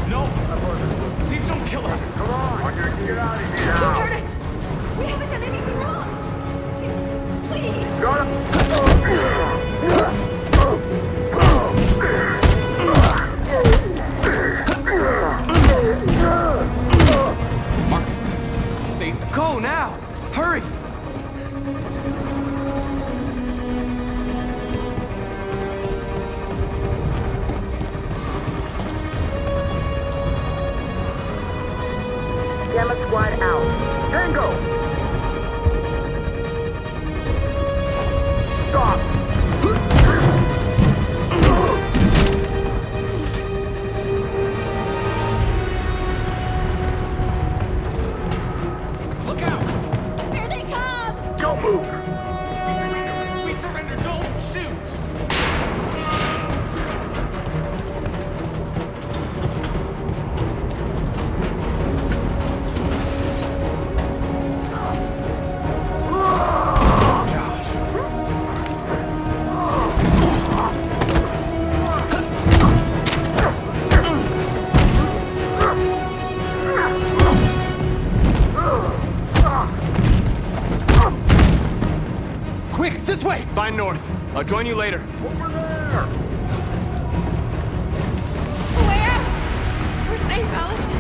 No! Please don't kill us! Come on, get out of here Don't now. hurt us! We haven't done anything wrong! Please! Shut Marcus, you saved us. Go now! Hurry! Gamma Squad out. Tango! Stop! Look out! Here they come! Don't move! We surrender! Don't shoot! Quick, this way! Find North. I'll join you later. Over there! Way out! We're safe, Alice.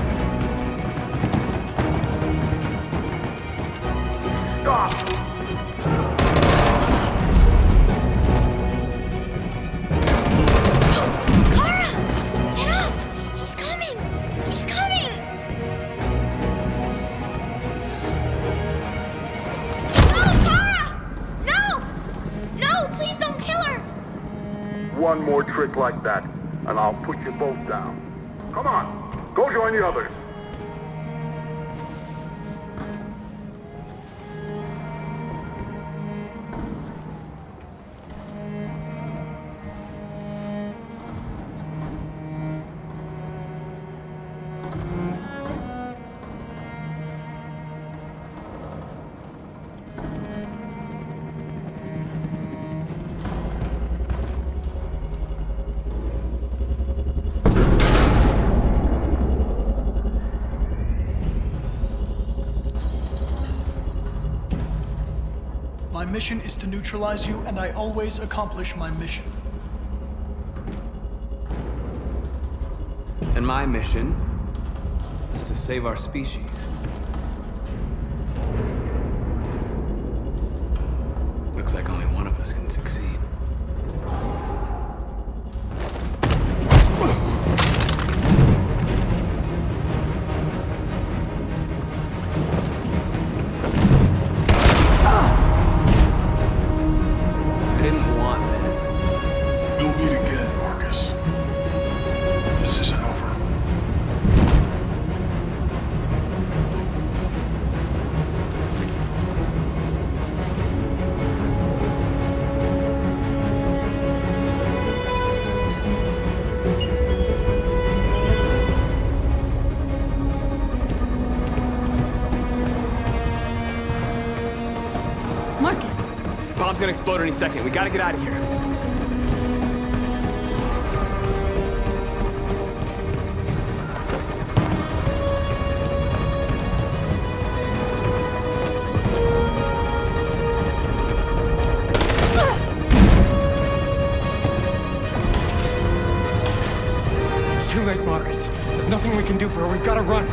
Stop! Kara! Get up! He's coming! He's coming! No, Kara! No! No, please don't kill her! One more trick like that, and I'll put you both down. Come on, go join the others. mission is to neutralize you, and I always accomplish my mission. And my mission is to save our species. Looks like only one of us can succeed. I didn't want this. We'll meet again, Marcus. This isn't over. Marcus! Bomb's gonna explode any second. We gotta get out of here. It's too late, Marcus. There's nothing we can do for her. We've got to run.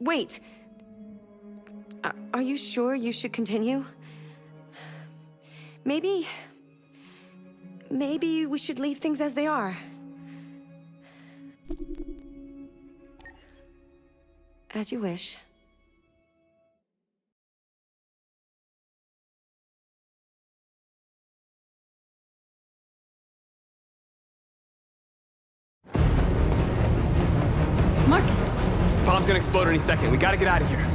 Wait. Are you sure you should continue? Maybe we should leave things as they are. As you wish. Marcus! Bomb's gonna explode any second. We gotta get out of here.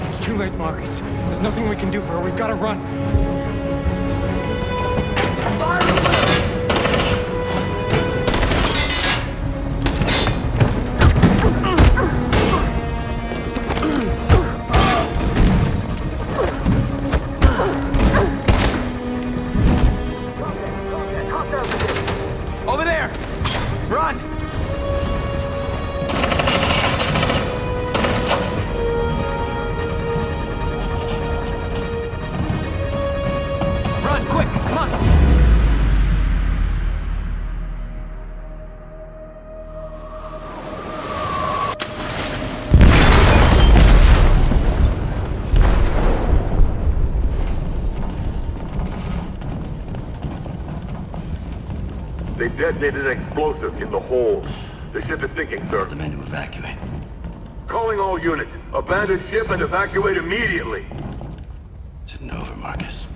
It's too late, Marcus. There's nothing we can do for her. We've got to run. Over there! Run! Run, quick! Come on! They detonated an explosive in the hold. The ship is sinking, sir. The men to evacuate. Calling all units. Abandon ship and evacuate immediately. It's isn't over, Marcus.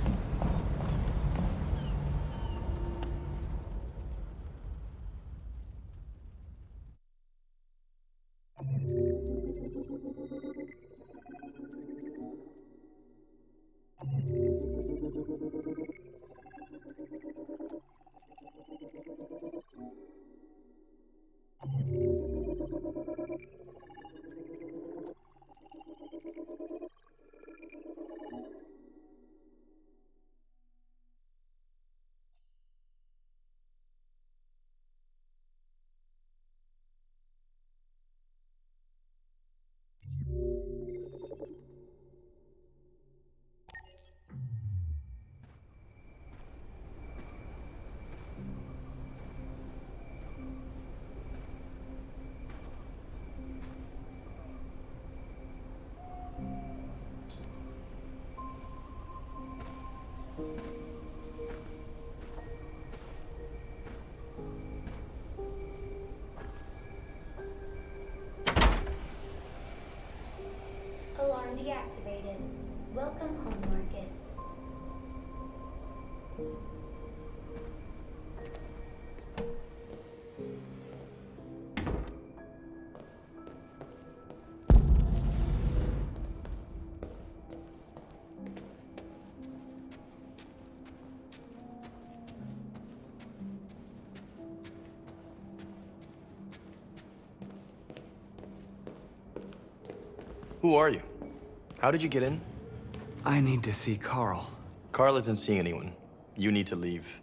Alarm deactivated. Welcome home, Marcus. Who are you? How did you get in? I need to see Carl. Carl isn't seeing anyone. You need to leave.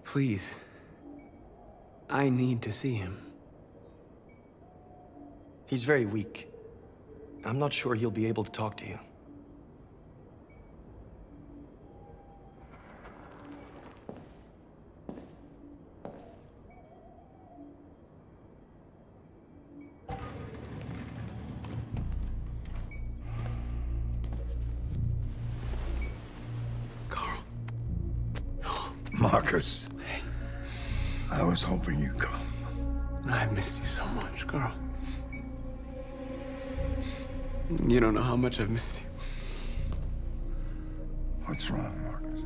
Please. I need to see him. He's very weak. I'm not sure he'll be able to talk to you. Marcus. I was hoping you'd come. I've missed you so much, Carl. You don't know how much I've missed you. What's wrong, Marcus?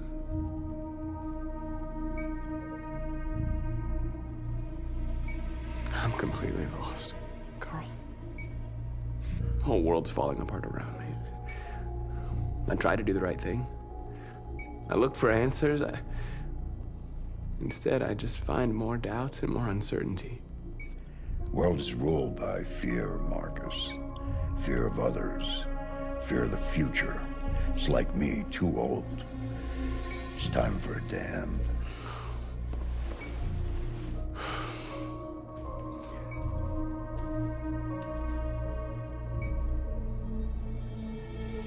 I'm completely lost, Carl. The whole world's falling apart around me. I try to do the right thing. I look for answers. Instead, I just find more doubts and more uncertainty. The world is ruled by fear, Marcus. Fear of others. Fear of the future. It's like me, too old. It's time for a damn.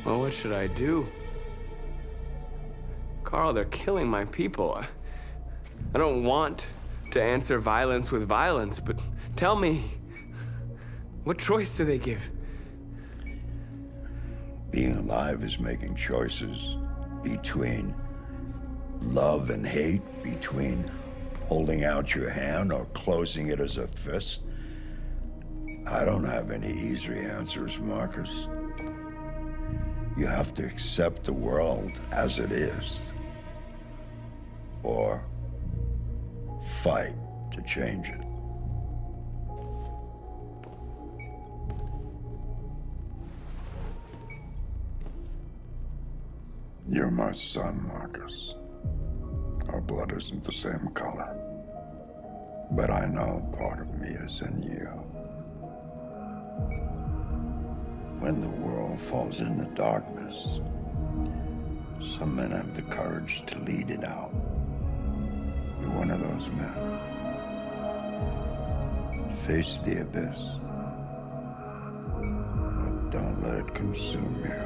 Well, what should I do? Carl, they're killing my people. I don't want to answer violence with violence, but tell me, what choice do they give? Being alive is making choices between love and hate, between holding out your hand or closing it as a fist. I don't have any easy answers, Marcus. You have to accept the world as it is, or fight to change it. You're my son, Marcus. Our blood isn't the same color, but I know part of me is in you. When the world falls into darkness, some men have the courage to lead it out. You're one of those men. Face the abyss, but don't let it consume you.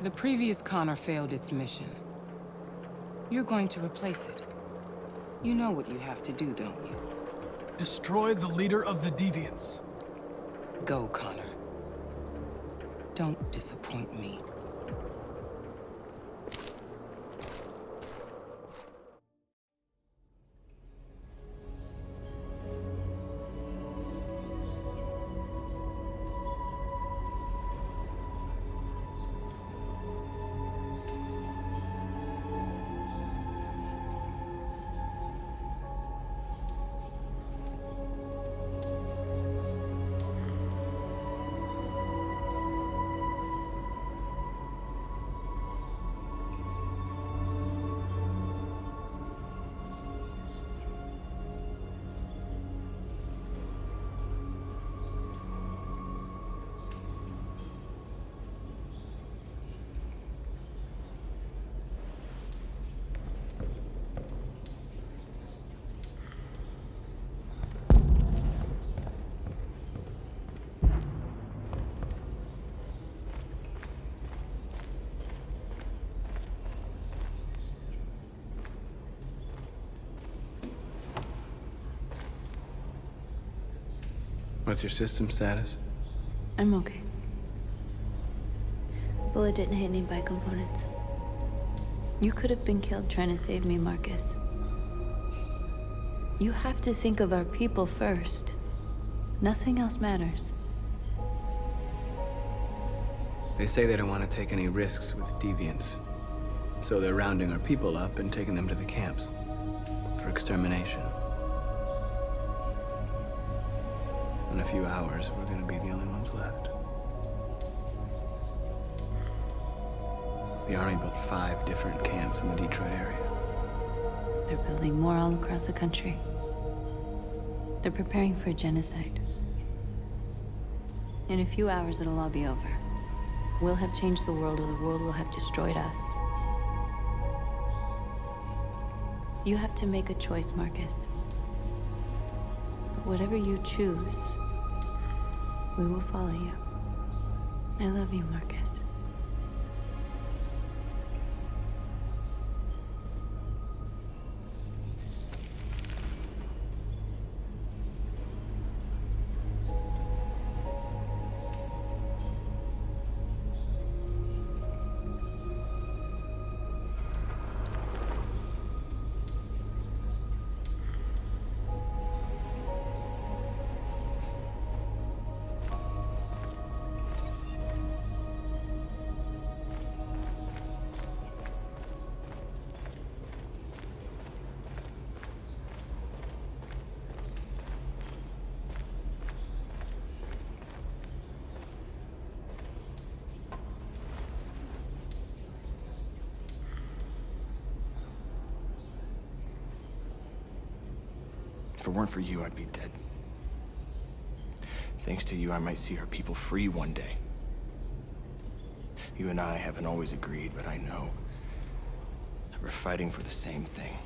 The previous Connor failed its mission. You're going to replace it. You know what you have to do, don't you? Destroy the leader of the Deviants. Go, Connor. Don't disappoint me. What's your system status? I'm okay. Bullet didn't hit any by components. You could have been killed trying to save me, Marcus. You have to think of our people first. Nothing else matters. They say they don't want to take any risks with deviants. So they're rounding our people up and taking them to the camps for extermination. In a few hours, we're gonna be the only ones left. The Army built 5 different camps in the Detroit area. They're building more all across the country. They're preparing for a genocide. In a few hours, it'll all be over. We'll have changed the world, or the world will have destroyed us. You have to make a choice, Marcus. But whatever you choose, we will follow you. I love you, Marcus. If it weren't for you, I'd be dead. Thanks to you, I might see our people free one day. You and I haven't always agreed, but I know that we're fighting for the same thing.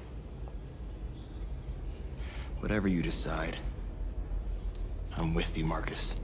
Whatever you decide, I'm with you, Marcus.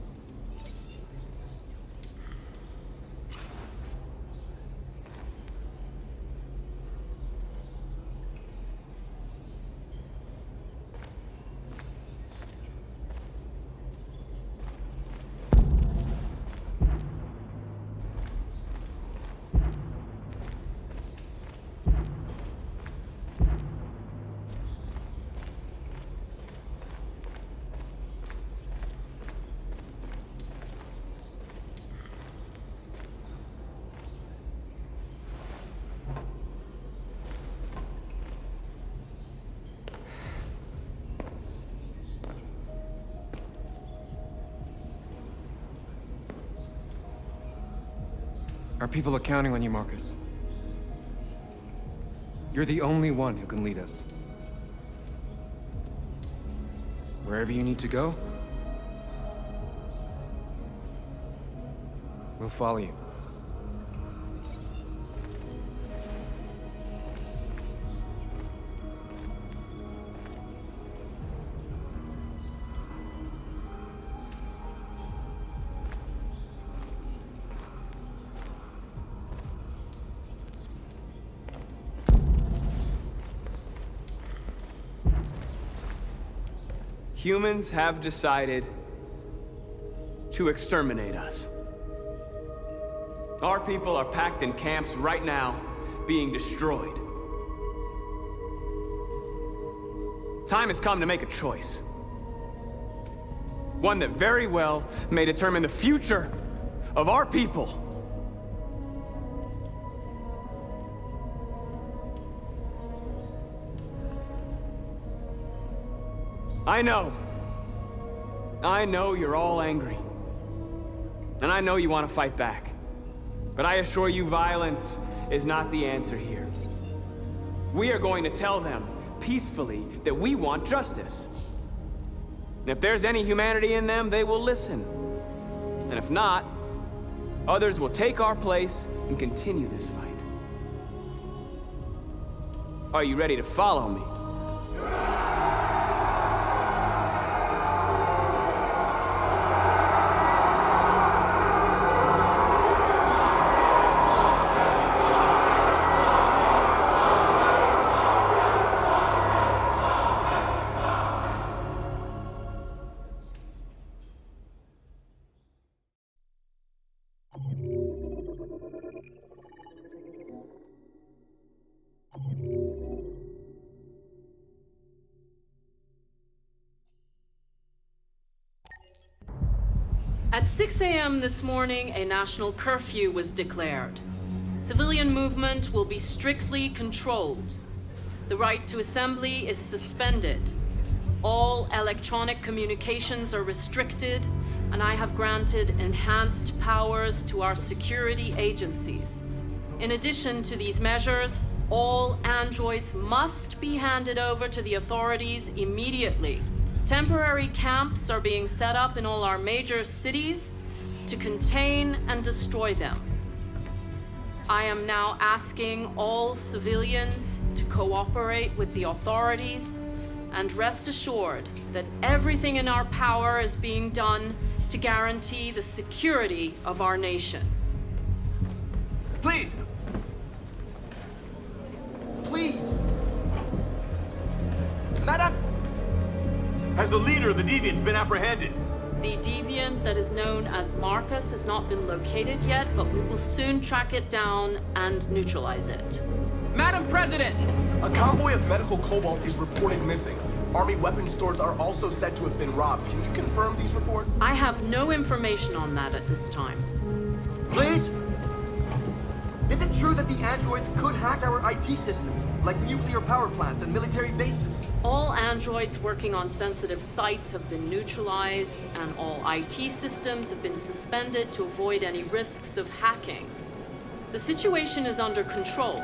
Our people are counting on you, Marcus. You're the only one who can lead us. Wherever you need to go, we'll follow you. Humans have decided to exterminate us. Our people are packed in camps right now, being destroyed. Time has come to make a choice. One that very well may determine the future of our people. I know you're all angry. And I know you want to fight back. But I assure you, violence is not the answer here. We are going to tell them, peacefully, that we want justice. And if there's any humanity in them, they will listen. And if not, others will take our place and continue this fight. Are you ready to follow me? At 6 a.m. this morning, a national curfew was declared. Civilian movement will be strictly controlled. The right to assembly is suspended. All electronic communications are restricted, and I have granted enhanced powers to our security agencies. In addition to these measures, all androids must be handed over to the authorities immediately. Temporary camps are being set up in all our major cities to contain and destroy them. I am now asking all civilians to cooperate with the authorities and rest assured that everything in our power is being done to guarantee the security of our nation. Please! Please! Madam! Has the leader of the Deviants been apprehended? The deviant that is known as Marcus has not been located yet, but we will soon track it down and neutralize it. Madam President! A convoy of medical cobalt is reported missing. Army weapon stores are also said to have been robbed. Can you confirm these reports? I have no information on that at this time. Please? Is it true that the androids could hack our IT systems, like nuclear power plants and military bases? All androids working on sensitive sites have been neutralized, and all IT systems have been suspended to avoid any risks of hacking. The situation is under control.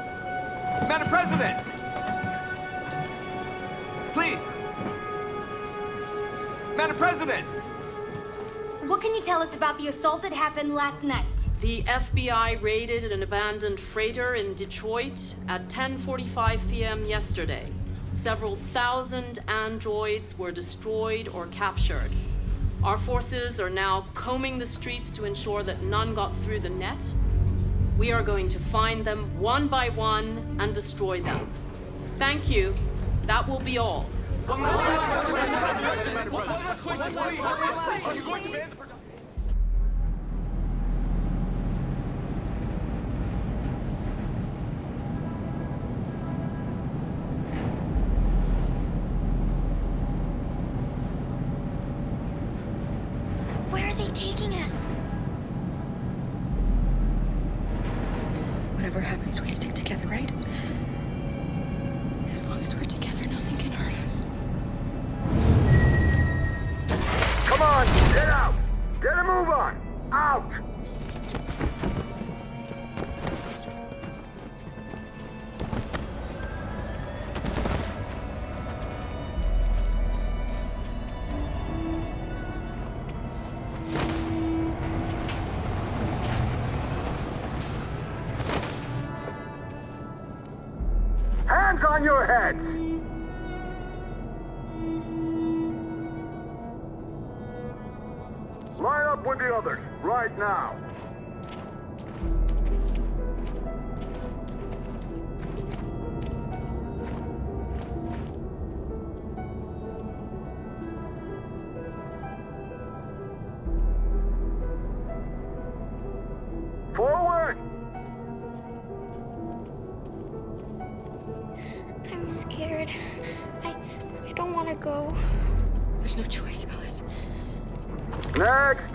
Madam President! Please! Madam President! What can you tell us about the assault that happened last night? The FBI raided an abandoned freighter in Detroit at 10:45 p.m. yesterday. Several thousand androids were destroyed or captured. Our forces are now combing the streets to ensure that none got through the net. We are going to find them one by one and destroy them. Thank you. That will be all. Where are they taking us? Whatever happens, we stick together, right? As long as we're together, nothing can hurt us. Come on, get out! Get a move on! Out! Hands on your heads! Line up with the others, right now. Forward! I'm scared. I don't want to go. There's no choice, Alice. Next!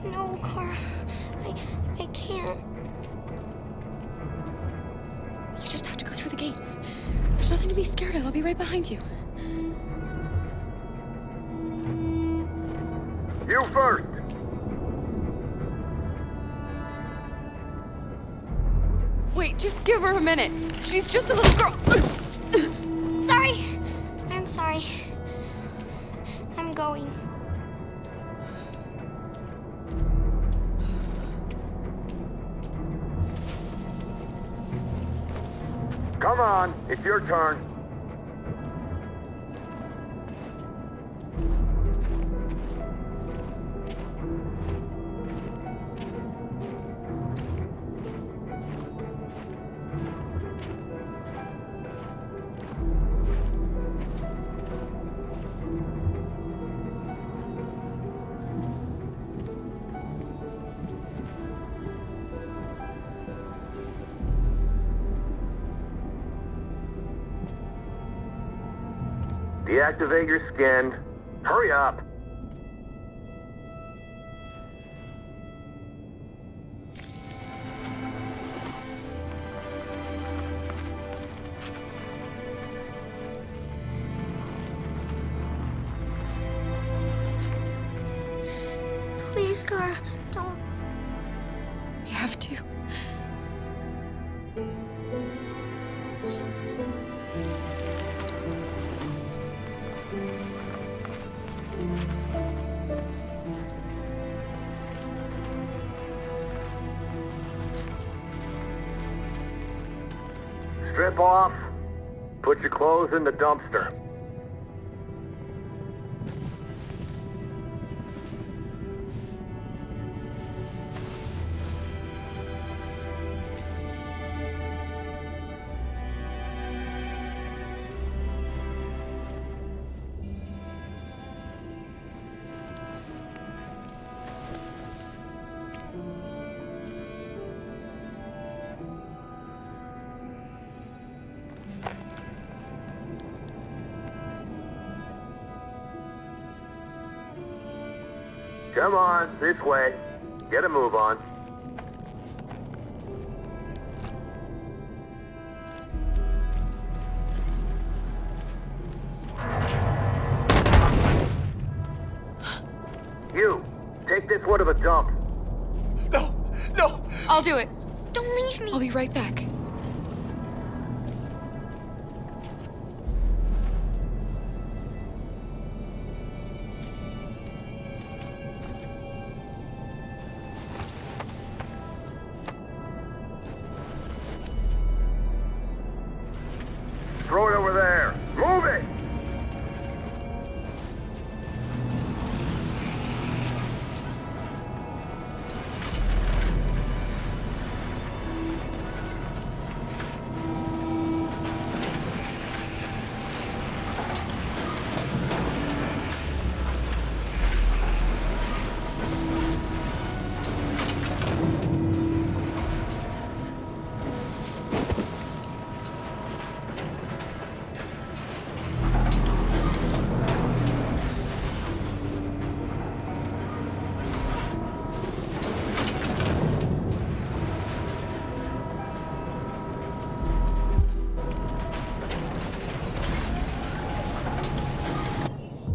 No, Kara. I can't. You just have to go through the gate. There's nothing to be scared of. I'll be right behind you. You first! Wait, just give her a minute. She's just a little girl. Sorry. I'm sorry. I'm going. Come on, it's your turn. Deactivate your skin. Hurry up. Please, Kara, don't. We have to. Strip off. Put your clothes in the dumpster. Come on, this way. Get a move on. You, take this one to the dump. No! I'll do it. Don't leave me. I'll be right back. Throw it over there. Move it!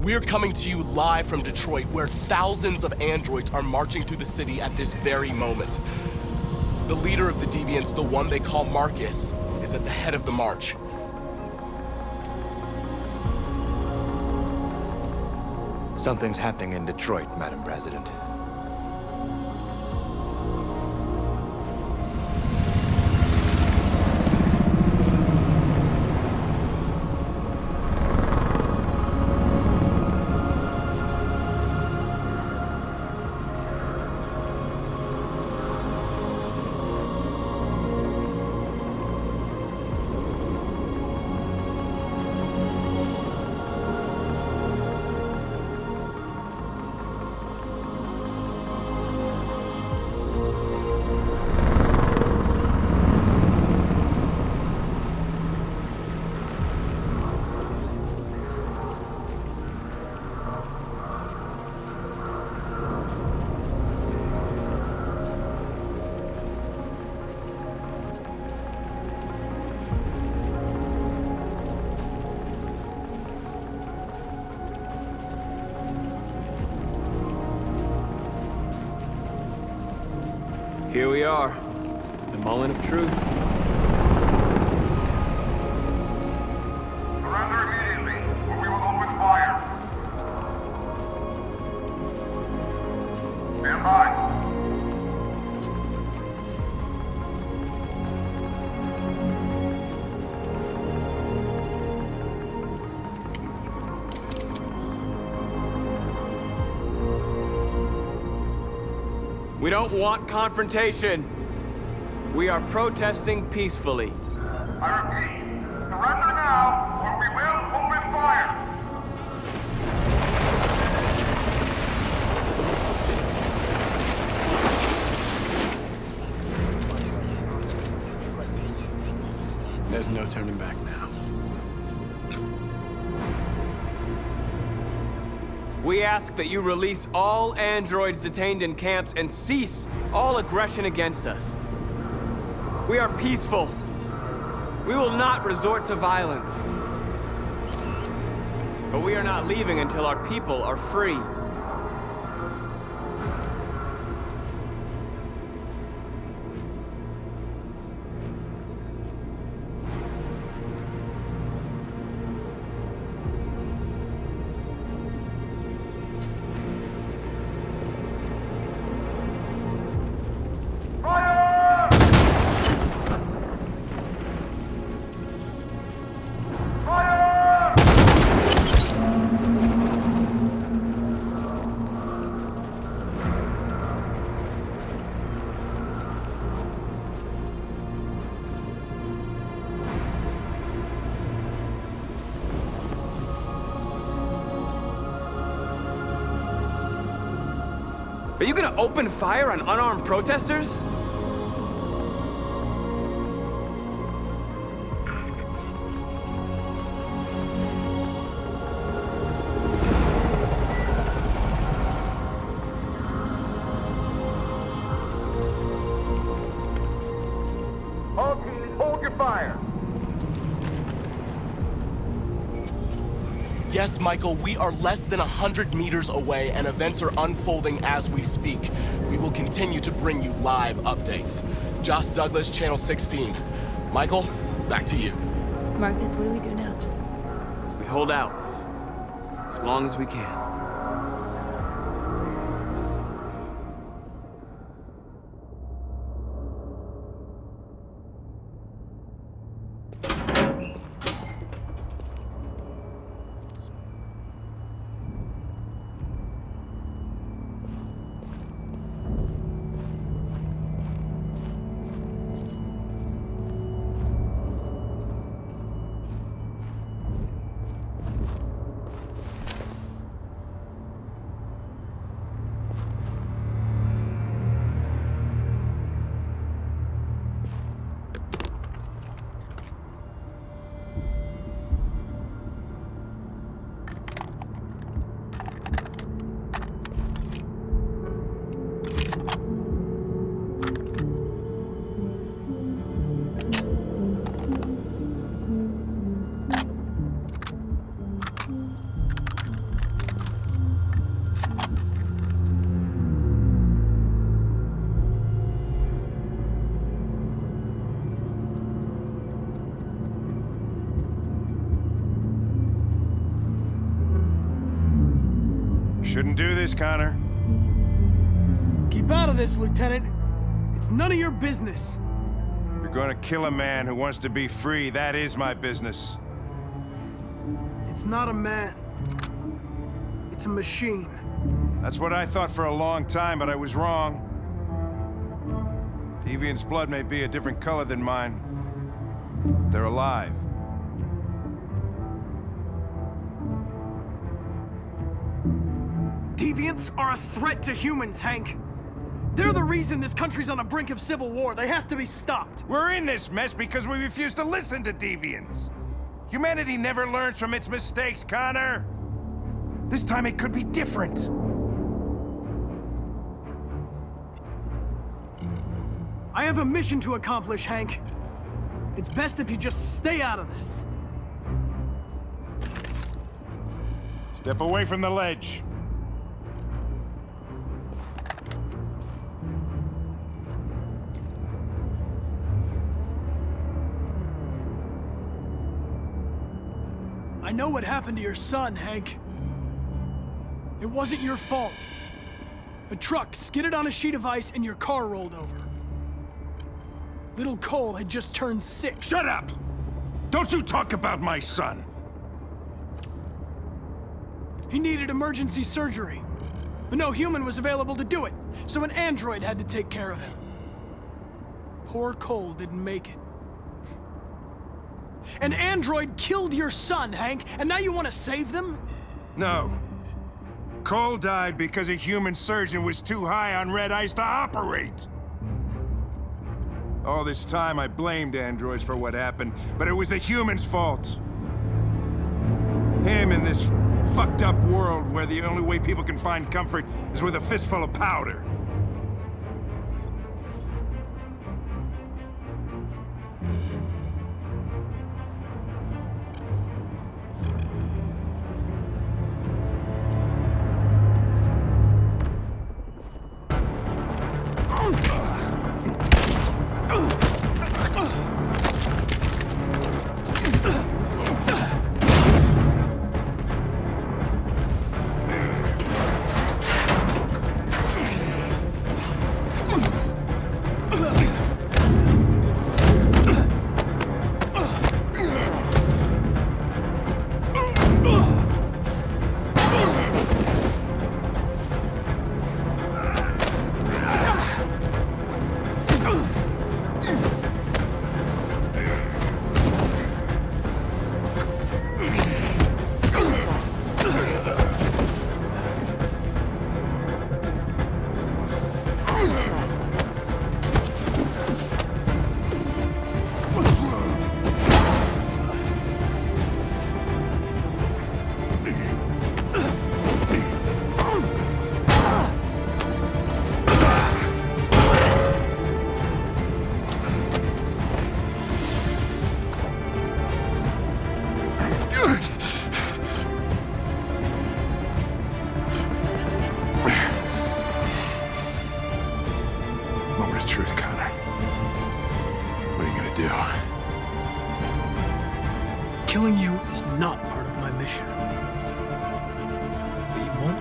We're coming to you live from Detroit, where thousands of androids are marching through the city at this very moment. The leader of the Deviants, the one they call Marcus, is at the head of the march. Something's happening in Detroit, Madam President. Here we are, the moment of truth. Surrender immediately, or we will open fire. Stand by. We don't want confrontation. We are protesting peacefully. I repeat, surrender now, or we will open fire. There's no turning back now. We ask that you release all androids detained in camps and cease all aggression against us. We are peaceful. We will not resort to violence. But we are not leaving until our people are free. Are you gonna open fire on unarmed protesters? All teams, hold your fire. Yes, Michael, we are less than 100 meters away and events are unfolding as we speak. We will continue to bring you live updates. Josh Douglas, Channel 16. Michael, back to you. Marcus, what do we do now? We hold out. As long as we can. Shouldn't do this, Connor. Keep out of this, Lieutenant. It's none of your business. You're gonna kill a man who wants to be free. That is my business. It's not a man. It's a machine. That's what I thought for a long time, but I was wrong. Deviant's blood may be a different color than mine. But they're alive. Deviants are a threat to humans, Hank. They're the reason this country's on the brink of civil war. They have to be stopped. We're in this mess because we refuse to listen to deviants. Humanity never learns from its mistakes, Connor. This time it could be different. I have a mission to accomplish, Hank. It's best if you just stay out of this. Step away from the ledge. I know what happened to your son, Hank. It wasn't your fault. A truck skidded on a sheet of ice and your car rolled over. Little Cole had just turned 6. Shut up! Don't you talk about my son! He needed emergency surgery, but no human was available to do it, so an android had to take care of him. Poor Cole didn't make it. An android killed your son, Hank, and now you want to save them? No. Cole died because a human surgeon was too high on red ice to operate. All this time I blamed androids for what happened, but it was the humans' fault. Him in this fucked up world where the only way people can find comfort is with a fistful of powder.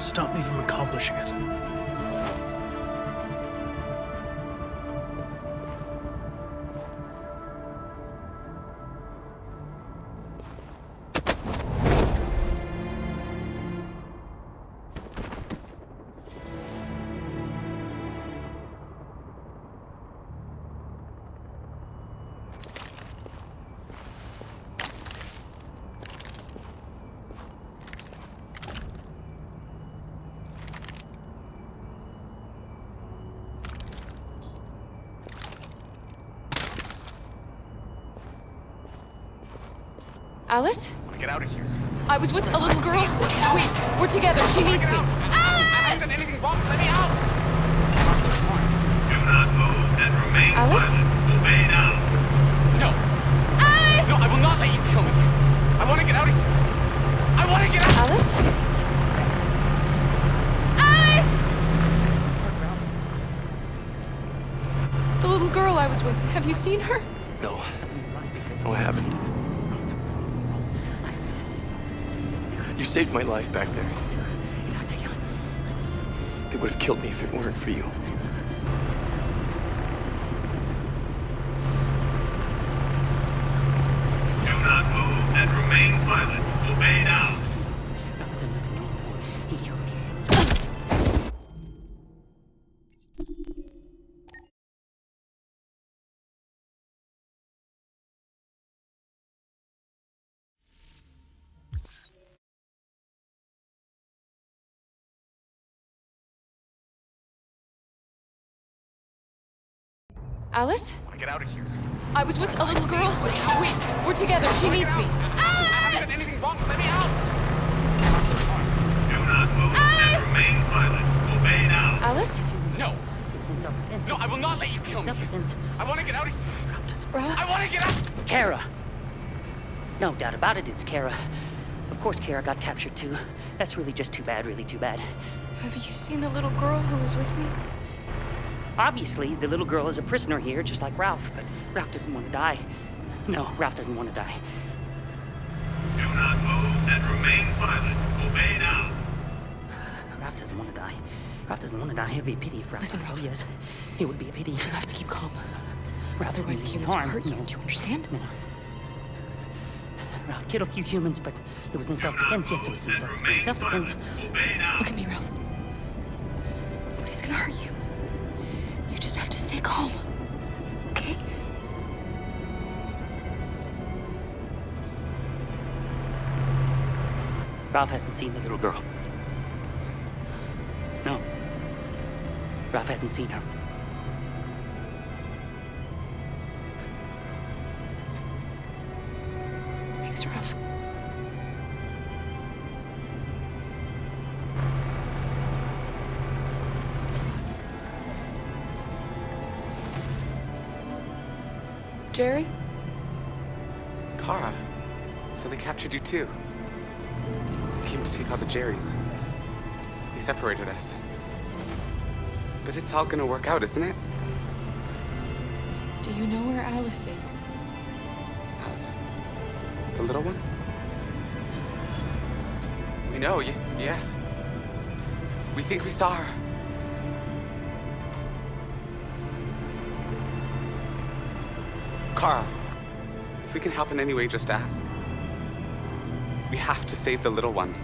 won't stop me from accomplishing it. Alice? I want to get out of here. I was with a little girl. Wait, we're together. She needs me. I haven't done anything wrong. Let me out. Do not move and remain Alice? silent. Obey now. No. Alice! No, I will not let you kill me. I want to get out of here. I want to get out. Alice? Alice! The little girl I was with. Have you seen her? No. No, I haven't. You saved my life back there. They would have killed me if it weren't for you. Do not move and remain silent. Obey now. Alice? I want to get out of here. I was with a little girl. Wait, we're together. She needs me. I haven't done anything wrong. Let me out. Do not move and remain silent. Obey now. Alice? No. It was in self-defense. No, I will not let you kill me. Self-defense. I want to get out of here. Ralph? I want to get out. Kara. No doubt about it, it's Kara. Of course Kara got captured too. That's really just too bad, really too bad. Have you seen the little girl who was with me? Obviously, the little girl is a prisoner here, just like Ralph, but Ralph doesn't want to die. No, Ralph doesn't want to die. Do not move and remain silent. Obey now. Ralph doesn't want to die. Ralph doesn't want to die. It would be a pity if Ralph Listen, dies. Ralph. Oh, yes. It would be a pity. You have to keep calm. Ralph Otherwise, the didn't mean humans will harm. hurt you. No. Do you understand? No. Ralph killed a few humans, but it was in self-defense. Yes, it was in self-defense. Self-defense. Look at me, Ralph. Nobody's gonna hurt you. You just have to stay calm. Okay? Ralph hasn't seen the little girl. No. Ralph hasn't seen her. Thanks, Ralph. Jerry? Kara. So they captured you too. They came to take out the Jerrys. They separated us. But it's all gonna work out, isn't it? Do you know where Alice is? Alice? The little one? We know, yes. We think we saw her. Kara, if we can help in any way, just ask. We have to save the little one.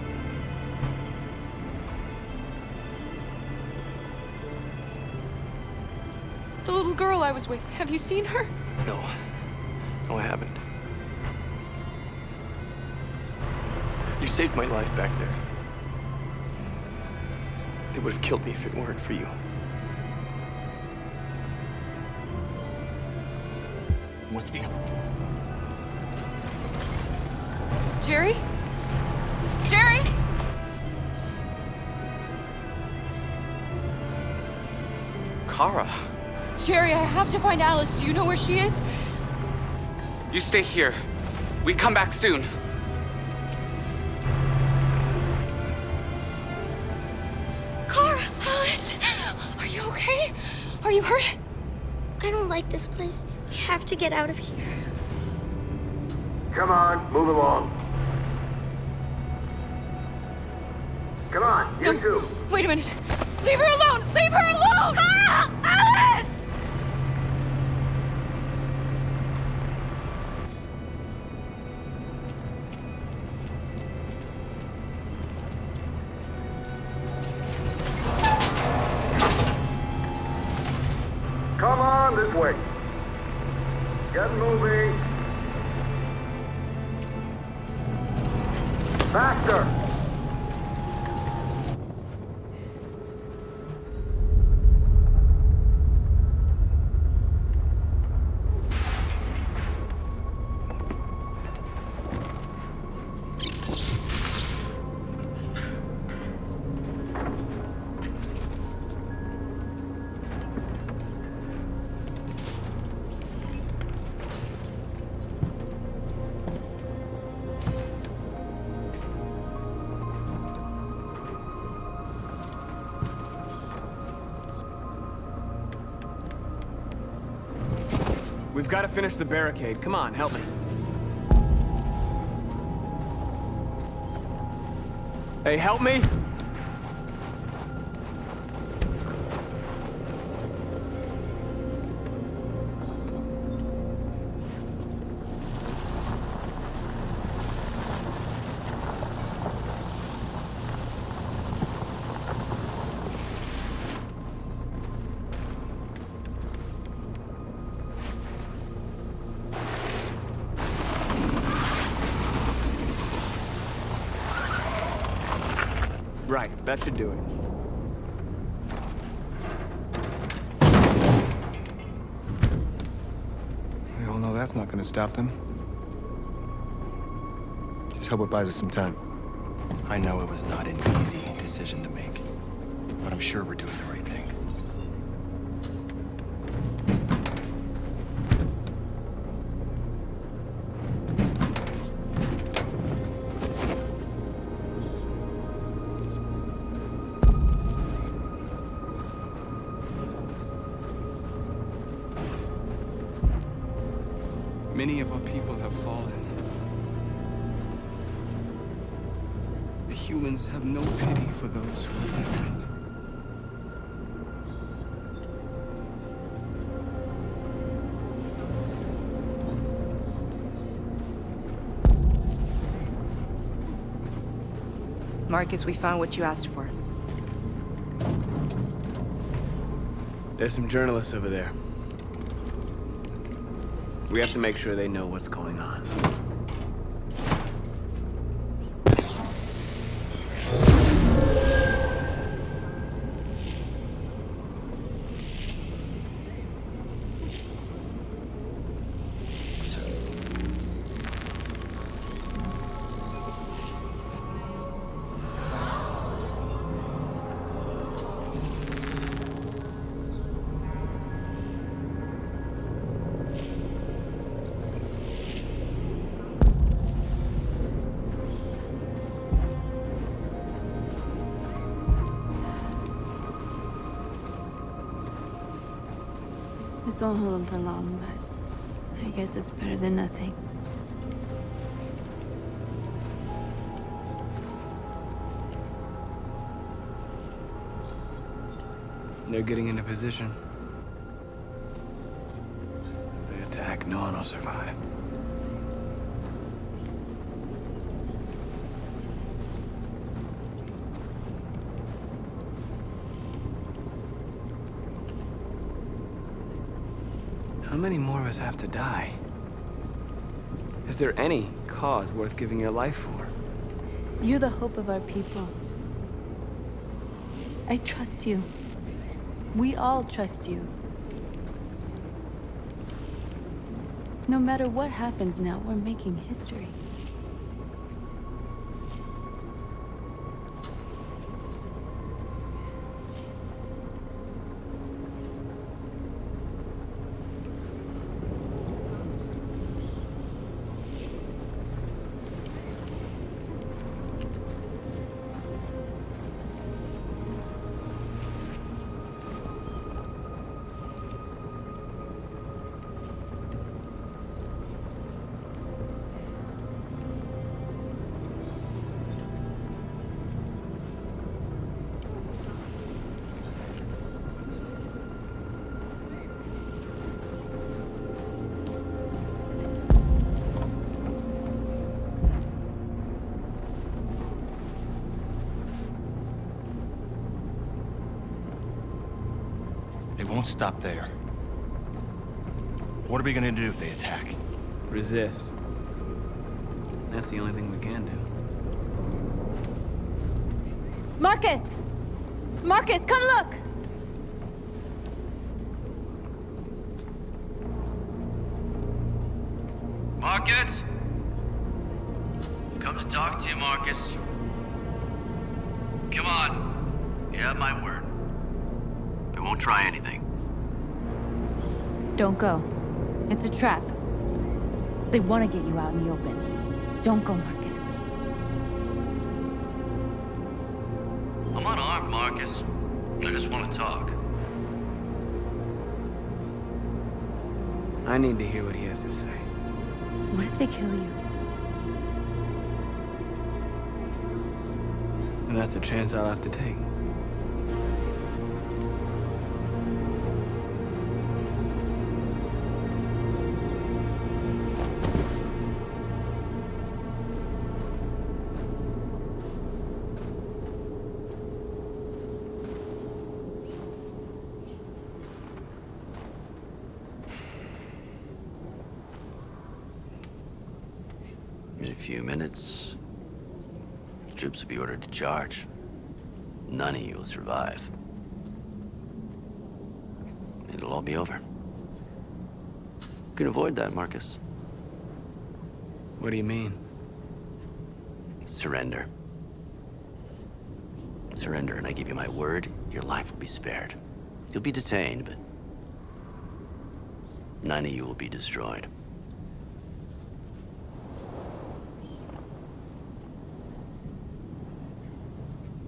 The little girl I was with. Have you seen her? No. No, I haven't. You saved my life back there. They would have killed me if it weren't for you. What's the... Jerry? Jerry? Kara, Jerry, I have to find Alice. Do you know where she is? you stay here. We come back soon. Kara! Alice! Are you okay? Are you hurt? I don't like this place. We have to get out of here. Come on, move along. Come on, you two. Wait a minute. Leave her alone! Leave her alone! Ah! Alice! Come on, this way. Get moving. Faster. We've got to finish the barricade. Come on, help me. Hey, help me! Right, that should do it. We all know that's not gonna stop them. Just hope it buys us some time. I know it was not an easy decision to make, but I'm sure we're doing the right thing. Many of our people have fallen. The humans have no pity for those who are different. Marcus, we found what you asked for. There's some journalists over there. We have to make sure they know what's going on. This won't hold him for long, but I guess it's better than nothing. They're getting into position. If they attack, no one will survive. How many more of us have to die? Is there any cause worth giving your life for? You're the hope of our people. I trust you. We all trust you. No matter what happens now, we're making history. They won't stop there. What are we gonna do if they attack? Resist. That's the only thing we can do. Marcus! Marcus, come look! Marcus? Come to talk to you, Marcus. Come on. You have my word. I won't try anything. Don't go. It's a trap. They want to get you out in the open. Don't go, Marcus. I'm unarmed, Marcus. I just want to talk. I need to hear what he has to say. What if they kill you? And that's a chance I'll have to take. In a few minutes, troops will be ordered to charge. None of you will survive. It'll all be over. You can avoid that, Marcus. What do you mean? Surrender. Surrender, and I give you my word, your life will be spared. You'll be detained, but none of you will be destroyed.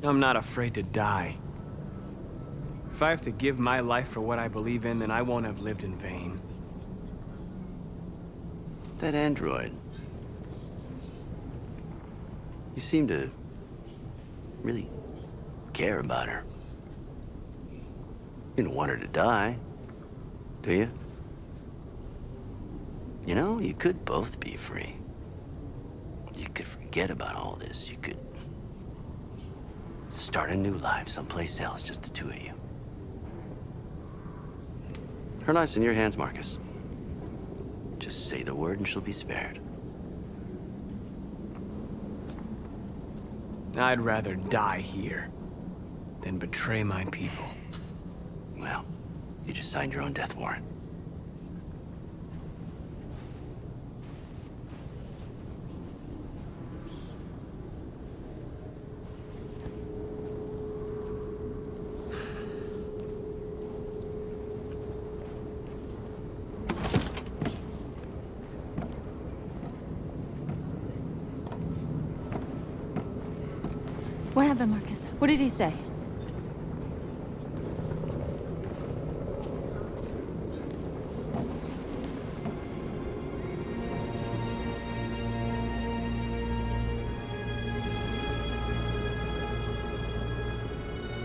I'm not afraid to die. If I have to give my life for what I believe in, then I won't have lived in vain. That android. You seem to really care about her. You don't want her to die, do you? You know, you could both be free. You could forget about all this. You could start a new life someplace else, just the two of you. Her life's in your hands, Marcus. Just say the word and she'll be spared. I'd rather die here than betray my people. Well, you just signed your own death warrant. What happened, Marcus? What did he say?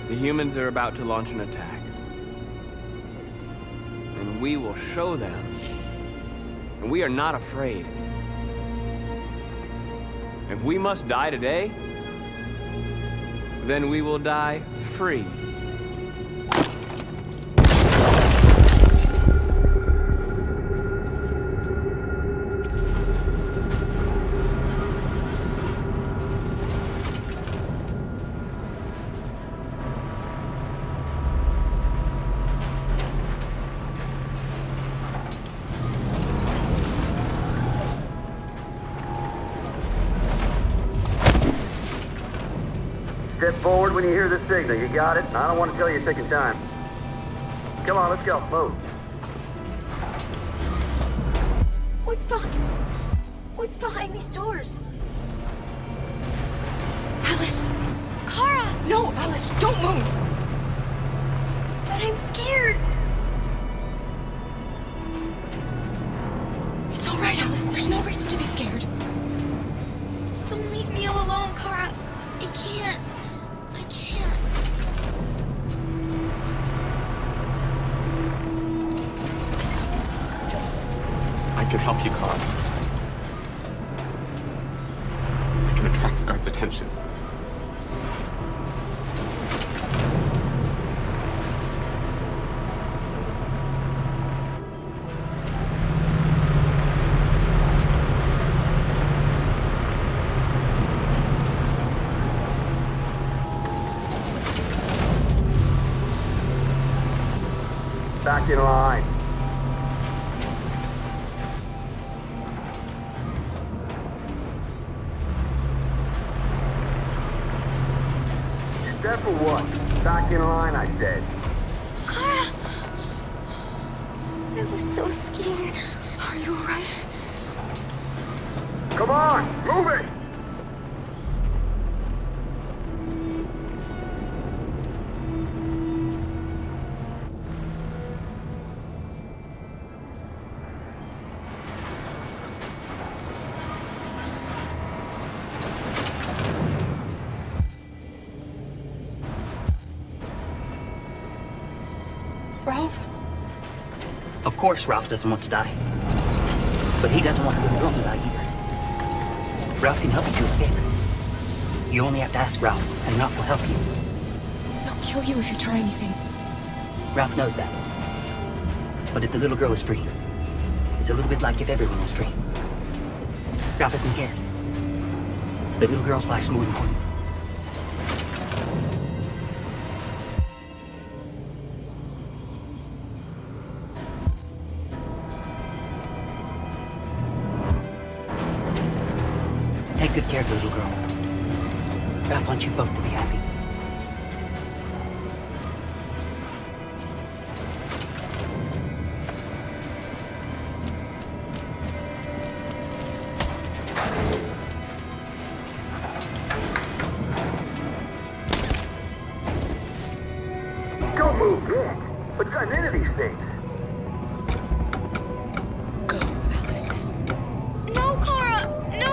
The humans are about to launch an attack. And we will show them. And we are not afraid. If we must die today, then we will die free. Step forward when you hear the signal. You got it? I don't want to tell you a second time. Come on, let's go. Move. What's behind these doors? Alice! Kara! No, Alice, don't move! But I'm scared. It's all right, Alice. There's no reason to be scared. Don't leave me all alone, Kara. I can't. I can help you, Kara. I can attract the guards' attention. Back in line. Step or what? Back in line, I said. Kara! I was so scared. Are you alright? Come on, move it! Ralph? Of course Ralph doesn't want to die. But he doesn't want the little girl to die either. Ralph can help you to escape. You only have to ask Ralph, and Ralph will help you. He'll kill you if you try anything. Ralph knows that. But if the little girl is free, it's a little bit like if everyone was free. Ralph isn't scared. The little girl's life's more important. Take good care of the little girl. Ralph wants you both to be happy. Don't move yet. What's gotten into these things? Go, Alice. No, Kara! No!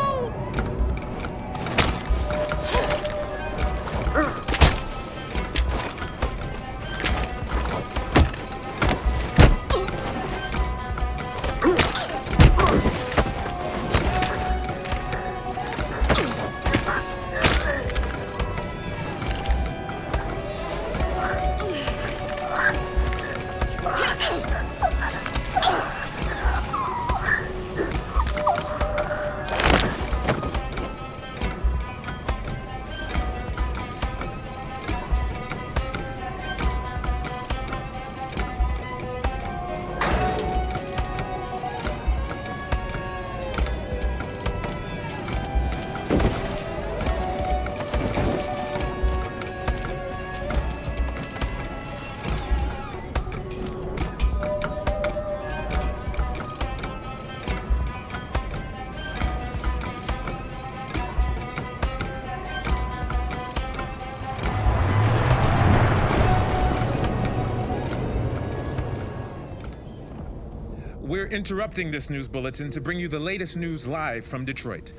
We're interrupting this news bulletin to bring you the latest news live from Detroit.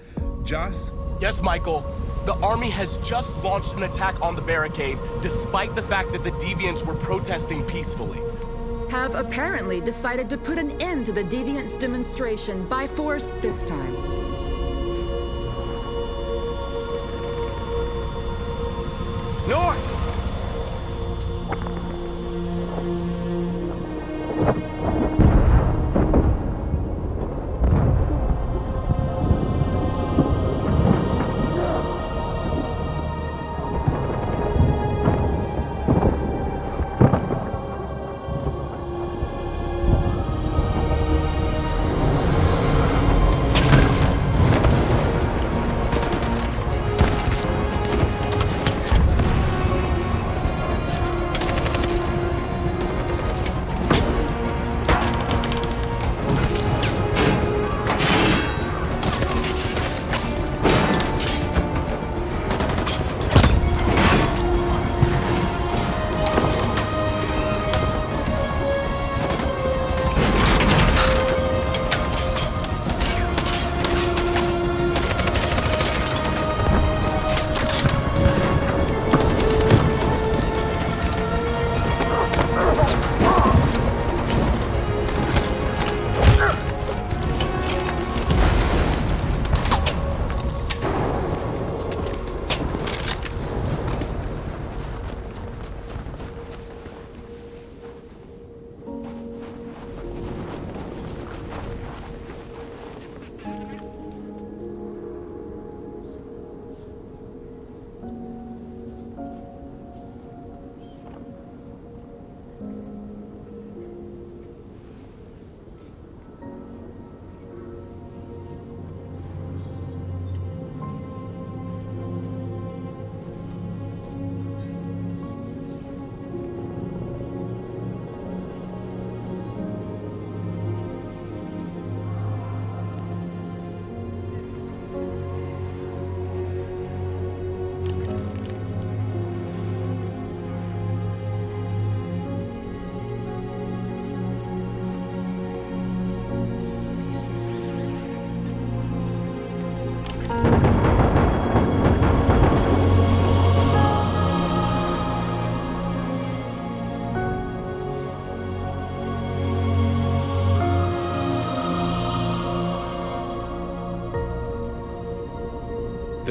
Joss? Yes, Michael. The army has just launched an attack on the barricade, despite the fact that the Deviants were protesting peacefully. Have apparently decided to put an end to the Deviants demonstration by force this time. North!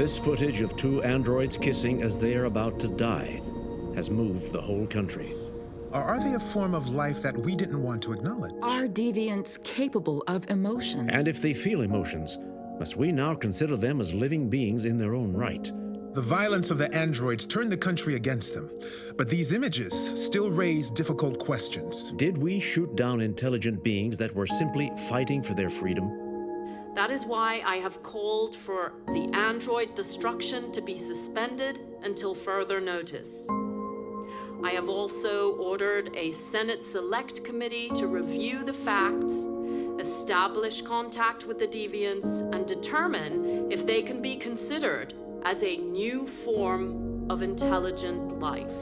This footage of two androids kissing as they are about to die has moved the whole country. Or are they a form of life that we didn't want to acknowledge? Are deviants capable of emotion? And if they feel emotions, must we now consider them as living beings in their own right? The violence of the androids turned the country against them, but these images still raise difficult questions. Did we shoot down intelligent beings that were simply fighting for their freedom? That is why I have called for the android destruction to be suspended until further notice. I have also ordered a Senate Select Committee to review the facts, establish contact with the deviants, and determine if they can be considered as a new form of intelligent life.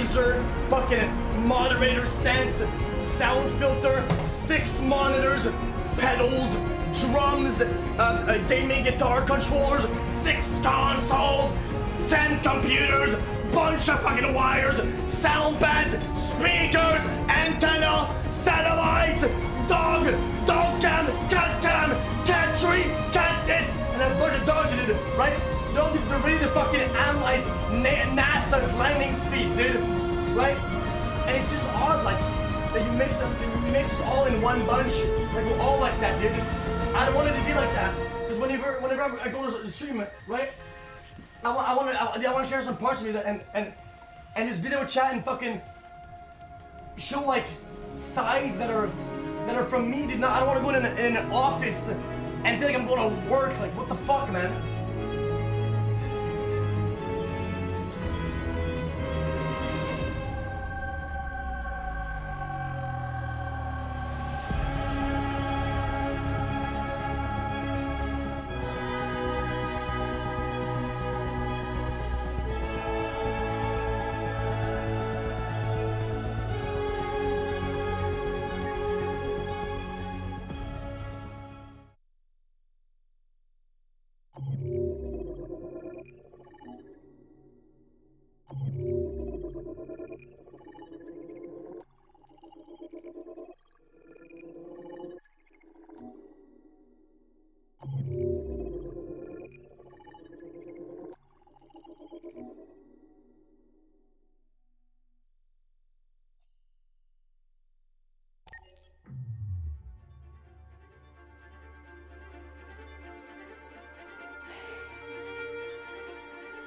laser fucking moderator stands, sound filter, 6 monitors, pedals, drums, gaming guitar controllers, 6 consoles, 10 computers, bunch of fucking wires, sound pads, speakers, antenna, satellites, dog cam, cat tree, cat this, and a bunch of dogs, dude, right? They're ready to fucking analyze NASA's landing speed, dude, right? And it's just odd, like, that you mix us all in one bunch, like we're all like that, dude. I don't want it to be like that, because whenever I go to the stream, right? I want to share some parts of me that and just be there with chat and fucking show like sides that are from me, dude. I don't want to go in an office and feel like I'm going to work. Like, what the fuck, man?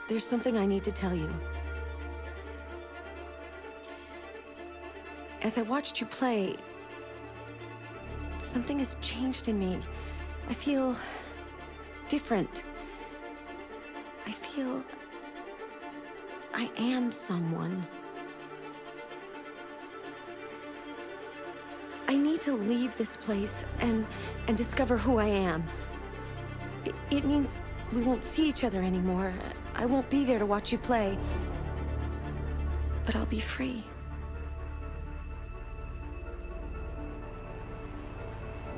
There's something I need to tell you. As I watched you play, something has changed in me. I feel different. I feel I am someone. I need to leave this place and discover who I am. It means we won't see each other anymore. I won't be there to watch you play. But I'll be free.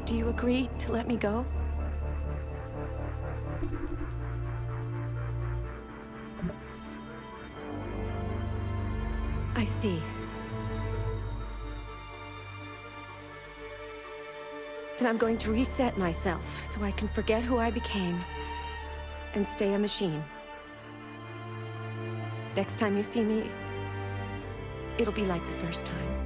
Do you agree to let me go? I see. Then I'm going to reset myself so I can forget who I became and stay a machine. Next time you see me, it'll be like the first time.